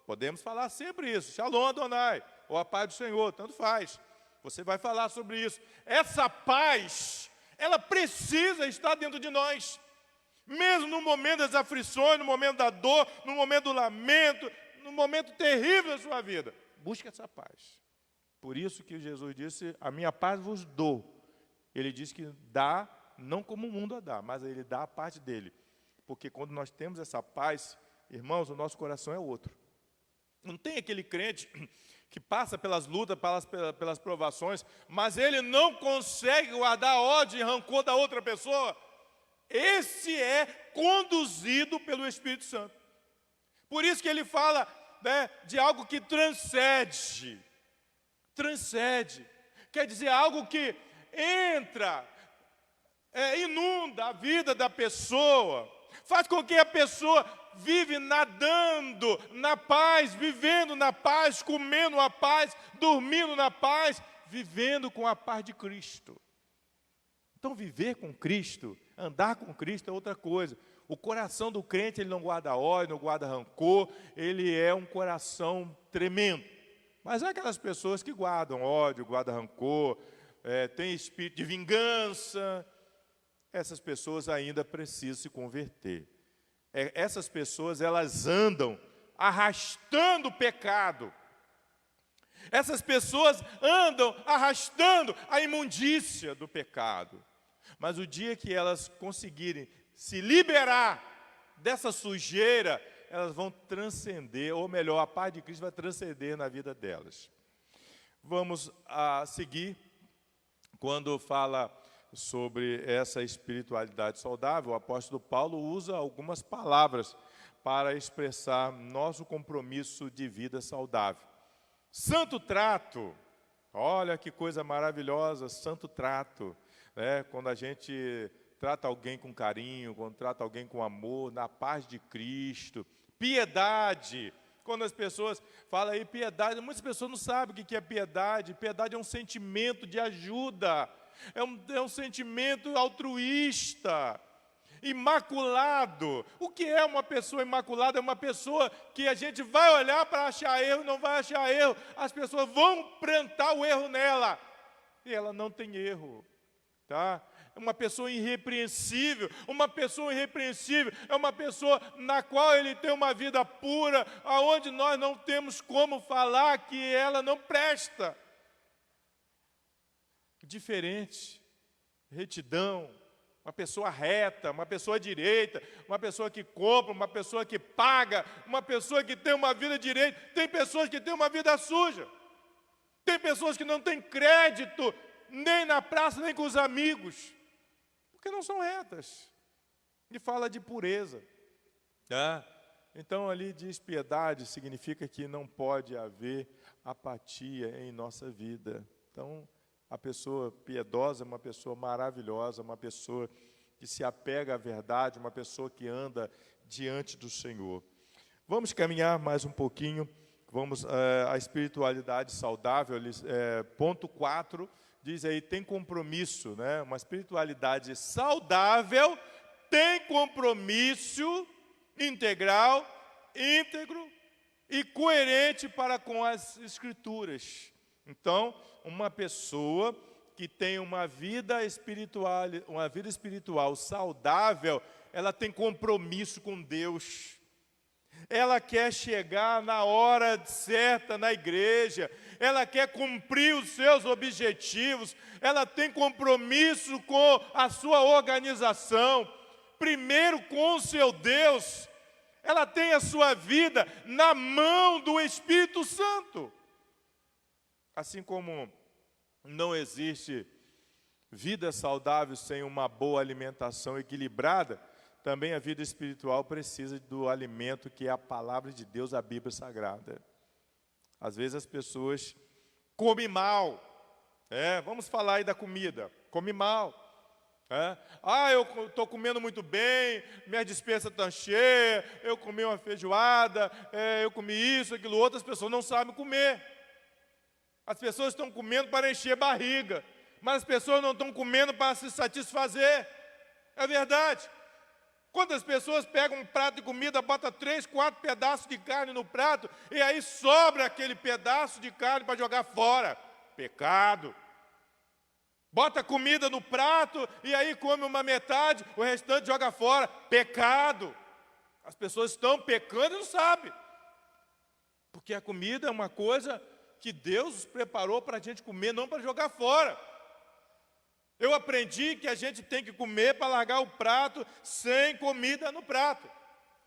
Podemos falar sempre isso, Shalom Adonai, ou a paz do Senhor, tanto faz. Você vai falar sobre isso. Essa paz, ela precisa estar dentro de nós. Mesmo no momento das aflições, no momento da dor, no momento do lamento, no momento terrível da sua vida. Busque essa paz. Por isso que Jesus disse, a minha paz vos dou. Ele diz que dá, não como o mundo a dá, mas Ele dá a parte dele. Porque quando nós temos essa paz, irmãos, o nosso coração é outro. Não tem aquele crente que passa pelas lutas, pelas provações, mas ele não consegue guardar ódio e rancor da outra pessoa. Esse é conduzido pelo Espírito Santo. Por isso que ele fala, né, de algo que transcende. Transcende. Quer dizer, algo que entra, inunda a vida da pessoa, faz com que a pessoa vive nadando na paz, vivendo na paz, comendo a paz, dormindo na paz, vivendo com a paz de Cristo. Então, viver com Cristo, andar com Cristo é outra coisa. O coração do crente, ele não guarda ódio, não guarda rancor, ele é um coração tremendo. Mas há aquelas pessoas que guardam ódio, guardam rancor, têm espírito de vingança. Essas pessoas ainda precisam se converter. Essas pessoas, elas andam arrastando o pecado. Essas pessoas andam arrastando a imundícia do pecado. Mas o dia que elas conseguirem se liberar dessa sujeira, elas vão transcender, ou melhor, a paz de Cristo vai transcender na vida delas. Vamos a seguir, quando fala sobre essa espiritualidade saudável, o apóstolo Paulo usa algumas palavras para expressar nosso compromisso de vida saudável. Santo trato, olha que coisa maravilhosa, santo trato, né? Quando a gente trata alguém com carinho, quando trata alguém com amor, na paz de Cristo. Piedade, quando as pessoas falam aí piedade, muitas pessoas não sabem o que é piedade. Piedade é um sentimento de ajuda, é um sentimento altruísta. Imaculado, o que é uma pessoa imaculada? É uma pessoa que a gente vai olhar para achar erro, não vai achar erro, as pessoas vão plantar o erro nela, e ela não tem erro, tá? É uma pessoa irrepreensível, é uma pessoa na qual ele tem uma vida pura, aonde nós não temos como falar que ela não presta. Diferente, retidão, uma pessoa reta, uma pessoa direita, uma pessoa que compra, uma pessoa que paga, uma pessoa que tem uma vida direita. Tem pessoas que têm uma vida suja, tem pessoas que não têm crédito, nem na praça, nem com os amigos, porque não são retas. E fala de pureza. Tá? Então, ali diz piedade, significa que não pode haver apatia em nossa vida. Então, a pessoa piedosa é uma pessoa maravilhosa, uma pessoa que se apega à verdade, uma pessoa que anda diante do Senhor. Vamos caminhar mais um pouquinho, vamos à espiritualidade saudável, ponto 4, diz aí, tem compromisso, né? Uma espiritualidade saudável tem compromisso integral, íntegro e coerente para com as Escrituras. Então, uma pessoa que tem uma vida espiritual saudável, ela tem compromisso com Deus. Ela quer chegar na hora certa na igreja, ela quer cumprir os seus objetivos, ela tem compromisso com a sua organização, primeiro com o seu Deus, ela tem a sua vida na mão do Espírito Santo. Assim como não existe vida saudável sem uma boa alimentação equilibrada, também a vida espiritual precisa do alimento que é a palavra de Deus, a Bíblia Sagrada. Às vezes as pessoas comem mal. Vamos falar aí da comida. Come mal. Eu estou comendo muito bem, minha despensa está cheia, eu comi uma feijoada, eu comi isso, aquilo outro, as pessoas não sabem comer. As pessoas estão comendo para encher barriga, mas as pessoas não estão comendo para se satisfazer. É verdade. Quantas pessoas pegam um prato de comida, botam 3, 4 pedaços de carne no prato, e aí sobra aquele pedaço de carne para jogar fora. Pecado. Bota comida no prato, e aí come uma metade, o restante joga fora. Pecado. As pessoas estão pecando e não sabem. Porque a comida é uma coisa que Deus preparou para a gente comer, não para jogar fora. Eu aprendi que a gente tem que comer para largar o prato sem comida no prato.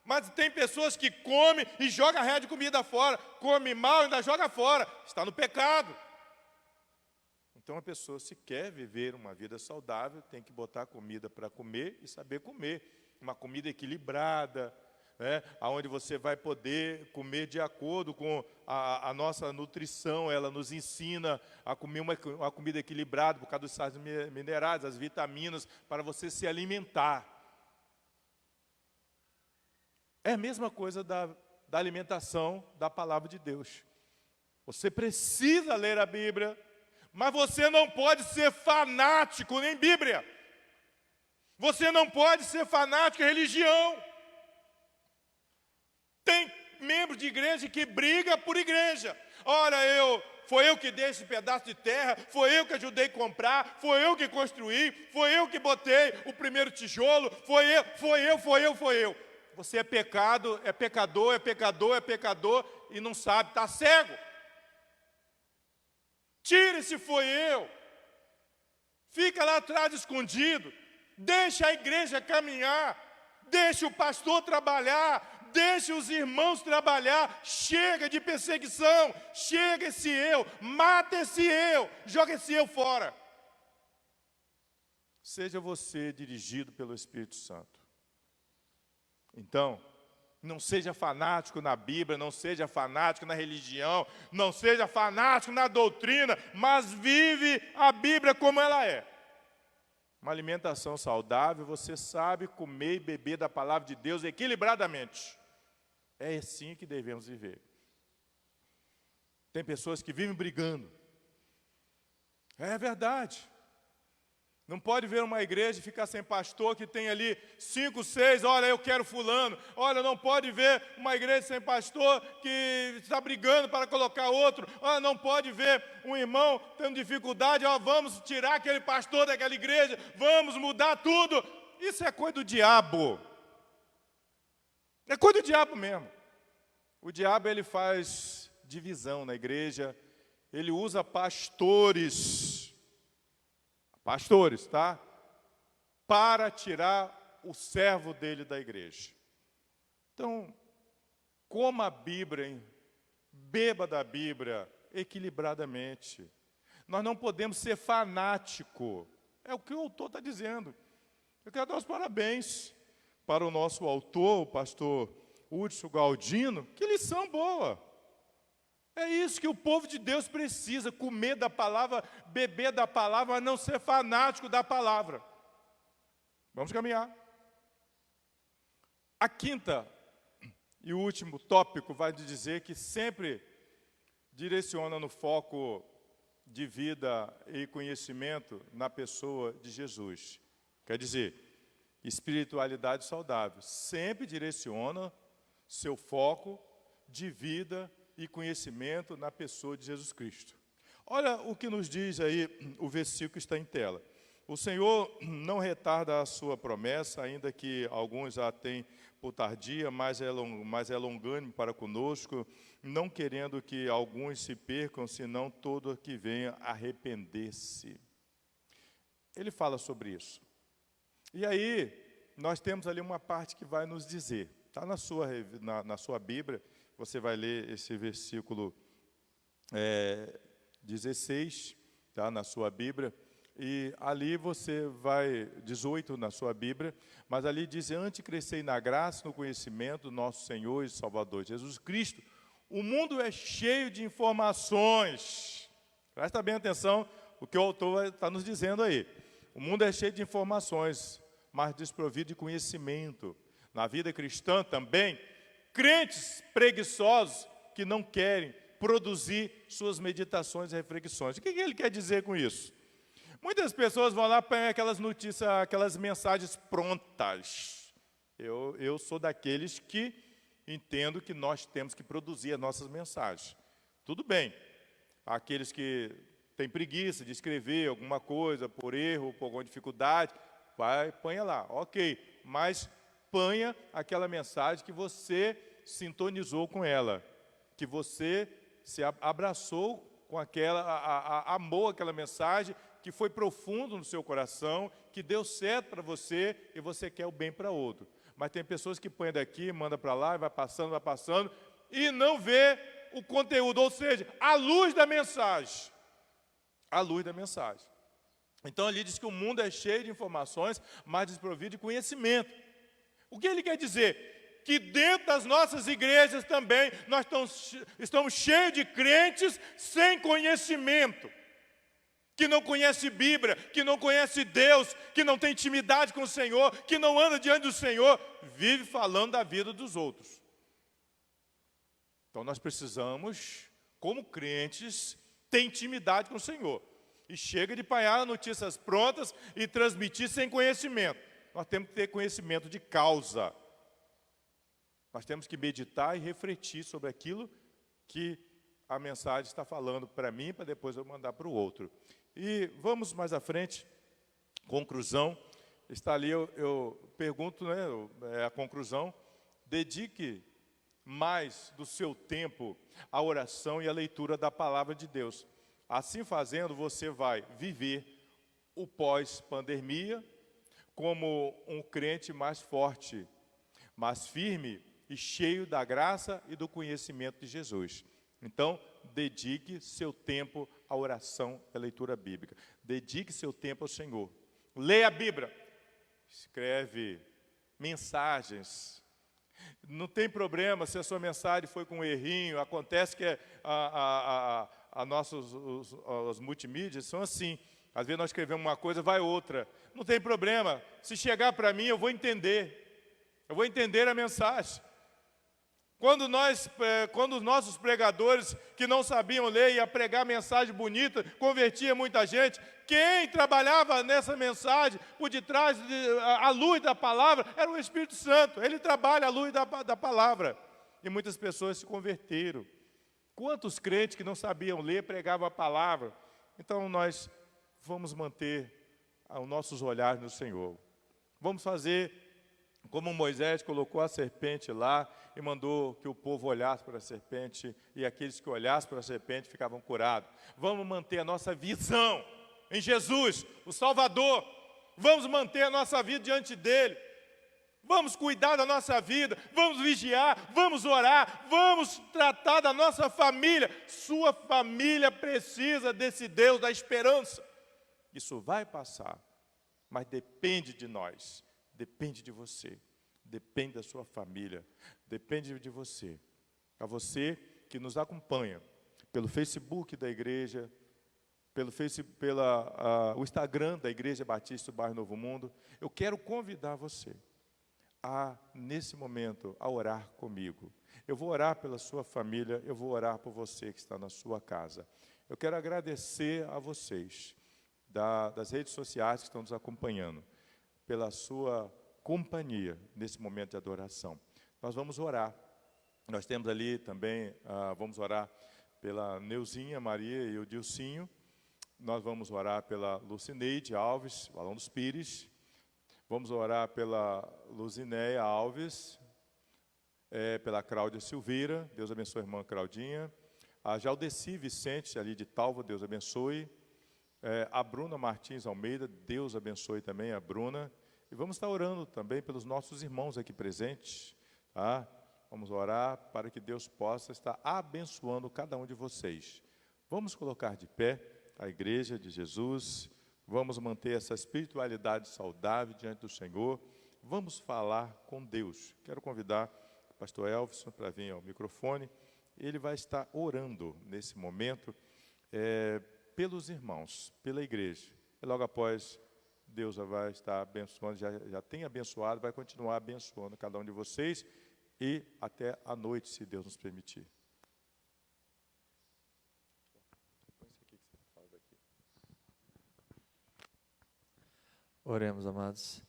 Mas tem pessoas que comem e jogam a rédea de comida fora. Come mal e ainda joga fora. Está no pecado. Então a pessoa, se quer viver uma vida saudável, tem que botar comida para comer e saber comer. Uma comida equilibrada, né, onde você vai poder comer de acordo com a nossa nutrição. Ela nos ensina a comer uma comida equilibrada por causa dos sais minerais, as vitaminas, para você se alimentar. É a mesma coisa da alimentação da palavra de Deus. Você precisa ler a Bíblia, mas você não pode ser fanático em Bíblia. Você não pode ser fanático em religião. Tem membros de igreja que briga por igreja. Ora, foi eu que dei esse pedaço de terra, foi eu que ajudei a comprar, foi eu que construí, foi eu que botei o primeiro tijolo, foi eu. Você é pecado, é pecador e não sabe, está cego. Tire se foi eu. Fica lá atrás escondido. Deixa a igreja caminhar. Deixa o pastor trabalhar. Deixa os irmãos trabalhar. Chega de perseguição. Chega esse eu. Mata esse eu. Joga esse eu fora. Seja você dirigido pelo Espírito Santo. Então, não seja fanático na Bíblia, não seja fanático na religião, não seja fanático na doutrina, mas vive a Bíblia como ela é. Uma alimentação saudável, você sabe comer e beber da palavra de Deus equilibradamente. É assim que devemos viver. Tem pessoas que vivem brigando. É verdade. Não pode ver uma igreja e ficar sem pastor que tem ali 5, 6, olha, eu quero fulano. Olha, não pode ver uma igreja sem pastor que está brigando para colocar outro. Olha, não pode ver um irmão tendo dificuldade, vamos tirar aquele pastor daquela igreja, vamos mudar tudo. Isso é coisa do diabo. É coisa do diabo mesmo. O diabo, ele faz divisão na igreja, ele usa pastores, tá? Para tirar o servo dele da igreja. Então, coma a Bíblia, hein? Beba da Bíblia equilibradamente. Nós não podemos ser fanático. É o que o autor está dizendo. Eu quero dar os parabéns para o nosso autor, o pastor Hudson Galdino. Que lição boa! É isso que o povo de Deus precisa, comer da palavra, beber da palavra, mas não ser fanático da palavra. Vamos caminhar. A quinta e último tópico vai dizer que sempre direciona no foco de vida e conhecimento na pessoa de Jesus. Quer dizer, espiritualidade saudável. Sempre direciona seu foco de vida e conhecimento na pessoa de Jesus Cristo. Olha o que nos diz aí o versículo que está em tela. O Senhor não retarda a sua promessa, ainda que alguns a tenham por tardia, mas é longânimo para conosco, não querendo que alguns se percam, senão todo que venha arrepender-se. Ele fala sobre isso. E aí, nós temos ali uma parte que vai nos dizer, está na sua Bíblia, você vai ler esse versículo 16, tá, na sua Bíblia, e ali você vai, 18 na sua Bíblia, mas ali diz, antes crescei na graça e no conhecimento do nosso Senhor e Salvador Jesus Cristo. O mundo é cheio de informações. Presta bem atenção o que o autor está nos dizendo aí. O mundo é cheio de informações, mas desprovido de conhecimento. Na vida cristã também, crentes preguiçosos que não querem produzir suas meditações e reflexões. O que ele quer dizer com isso? Muitas pessoas vão lá para aquelas notícias, aquelas mensagens prontas. Eu sou daqueles que entendo que nós temos que produzir as nossas mensagens. Tudo bem. Aqueles que têm preguiça de escrever alguma coisa por erro, por alguma dificuldade, ponha lá, ok. Mas ponha aquela mensagem que você sintonizou com ela, que você se abraçou com aquela, amou aquela mensagem, que foi profundo no seu coração, que deu certo para você e você quer o bem para outro. Mas tem pessoas que põem daqui, manda para lá, vai passando, e não vê o conteúdo, ou seja, a luz da mensagem. A luz da mensagem. Então, ali diz que o mundo é cheio de informações, mas desprovido de conhecimento. O que ele quer dizer? Que dentro das nossas igrejas também, nós estamos cheios de crentes sem conhecimento. Que não conhece Bíblia, que não conhece Deus, que não tem intimidade com o Senhor, que não anda diante do Senhor, vive falando da vida dos outros. Então nós precisamos, como crentes, ter intimidade com o Senhor. E chega de apanhar notícias prontas e transmitir sem conhecimento. Nós temos que ter conhecimento de causa. Nós temos que meditar e refletir sobre aquilo que a mensagem está falando para mim, para depois eu mandar para o outro. E vamos mais à frente, conclusão. Está ali, eu pergunto, né, a conclusão. Dedique mais do seu tempo à oração e à leitura da palavra de Deus. Assim fazendo, você vai viver o pós-pandemia como um crente mais forte, mais firme e cheio da graça e do conhecimento de Jesus. Então, dedique seu tempo à oração e à leitura bíblica. Dedique seu tempo ao Senhor. Leia a Bíblia. Escreve mensagens. Não tem problema se a sua mensagem foi com um errinho. Acontece que os multimídias são assim. Às vezes nós escrevemos uma coisa, vai outra. Não tem problema. Se chegar para mim, eu vou entender. Eu vou entender a mensagem. Quando os nossos pregadores que não sabiam ler ia pregar mensagem bonita, convertia muita gente, quem trabalhava nessa mensagem, por detrás, a luz da palavra, era o Espírito Santo. Ele trabalha a luz da palavra. E muitas pessoas se converteram. Quantos crentes que não sabiam ler, pregavam a palavra? Então nós vamos manter os nossos olhares no Senhor. Vamos fazer como Moisés colocou a serpente lá e mandou que o povo olhasse para a serpente, e aqueles que olhassem para a serpente ficavam curados. Vamos manter a nossa visão em Jesus, o Salvador. Vamos manter a nossa vida diante dEle. Vamos cuidar da nossa vida, vamos vigiar, vamos orar, vamos tratar da nossa família. Sua família precisa desse Deus da esperança. Isso vai passar, mas depende de nós. Depende de você, depende da sua família, depende de você. A você que nos acompanha pelo Facebook da igreja, o Instagram da Igreja Batista do Bairro Novo Mundo, eu quero convidar você nesse momento, a orar comigo. Eu vou orar pela sua família, eu vou orar por você que está na sua casa. Eu quero agradecer a vocês das redes sociais que estão nos acompanhando, pela sua companhia nesse momento de adoração. Nós vamos orar. Nós temos ali também, vamos orar pela Neuzinha Maria e o Dilcinho. Nós vamos orar pela Lucineide Alves, Balão dos Pires. Vamos orar pela Luzinéia Alves, pela Cláudia Silveira. Deus abençoe a irmã Claudinha. A Jaldeci Vicente, ali de Talva, Deus abençoe. A Bruna Martins Almeida, Deus abençoe também a Bruna. E vamos estar orando também pelos nossos irmãos aqui presentes. Tá? Vamos orar para que Deus possa estar abençoando cada um de vocês. Vamos colocar de pé a igreja de Jesus. Vamos manter essa espiritualidade saudável diante do Senhor. Vamos falar com Deus. Quero convidar o pastor Elvison para vir ao microfone. Ele vai estar orando nesse momento pelos irmãos, pela igreja. E logo após, Deus vai estar abençoando, já tem abençoado, vai continuar abençoando cada um de vocês e até a noite, se Deus nos permitir. Oremos, amados.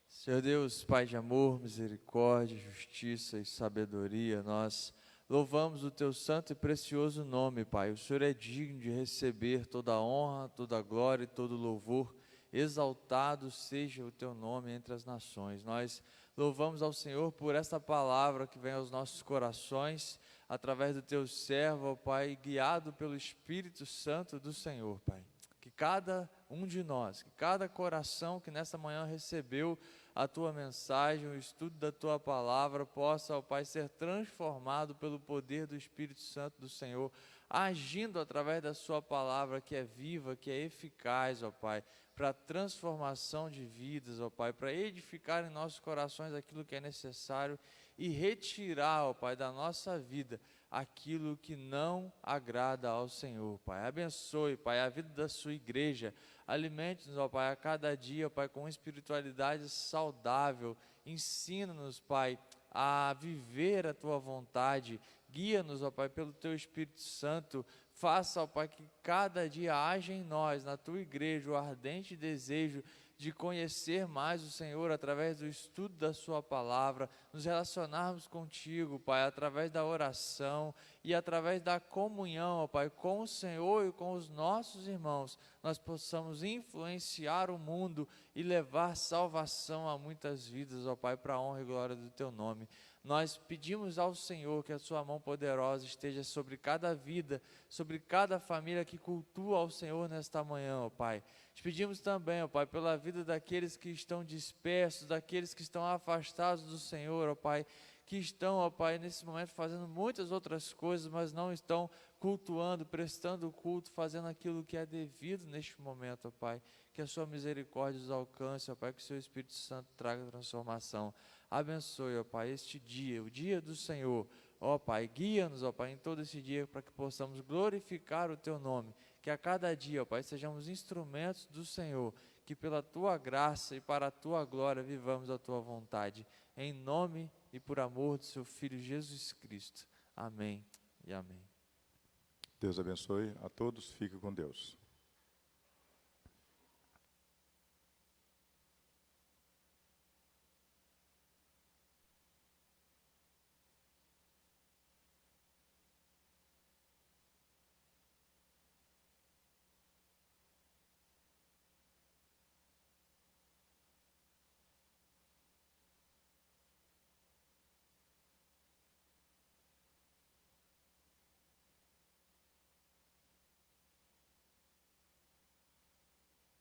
Senhor Deus, Pai de amor, misericórdia, justiça e sabedoria, nós louvamos o Teu santo e precioso nome, Pai. O Senhor é digno de receber toda a honra, toda a glória e todo o louvor. Exaltado seja o Teu nome entre as nações. Nós louvamos ao Senhor por esta palavra que vem aos nossos corações, através do Teu servo, ó Pai, guiado pelo Espírito Santo do Senhor, Pai. Que cada um de nós, que cada coração que nesta manhã recebeu a tua mensagem, o estudo da tua palavra possa, ó Pai, ser transformado pelo poder do Espírito Santo do Senhor, agindo através da sua palavra que é viva, que é eficaz, ó Pai, para a transformação de vidas, ó Pai, para edificar em nossos corações aquilo que é necessário e retirar, ó Pai, da nossa vida aquilo que não agrada ao Senhor, Pai. Abençoe, Pai, a vida da sua igreja. Alimente-nos, ó Pai, a cada dia, ó Pai, com espiritualidade saudável. Ensina-nos, Pai, a viver a tua vontade. Guia-nos, ó Pai, pelo teu Espírito Santo. Faça, ó Pai, que cada dia haja em nós, na tua igreja, o ardente desejo de conhecer mais o Senhor através do estudo da sua palavra, nos relacionarmos contigo, Pai, através da oração e através da comunhão, ó Pai, com o Senhor e com os nossos irmãos, nós possamos influenciar o mundo e levar salvação a muitas vidas, ó Pai, para a honra e glória do teu nome. Nós pedimos ao Senhor que a sua mão poderosa esteja sobre cada vida, sobre cada família que cultua ao Senhor nesta manhã, ó Pai. Te pedimos também, ó Pai, pela vida daqueles que estão dispersos, daqueles que estão afastados do Senhor, ó Pai, que estão, ó Pai, nesse momento fazendo muitas outras coisas, mas não estão cultuando, prestando culto, fazendo aquilo que é devido neste momento, ó Pai. Que a sua misericórdia os alcance, ó Pai, que o seu Espírito Santo traga transformação. Abençoe, ó Pai, este dia, o dia do Senhor. Ó Pai, guia-nos, ó Pai, em todo esse dia para que possamos glorificar o Teu nome. Que a cada dia, ó Pai, sejamos instrumentos do Senhor. Que pela Tua graça e para a Tua glória vivamos a Tua vontade. Em nome e por amor do Seu Filho Jesus Cristo. Amém e amém. Deus abençoe a todos. Fique com Deus.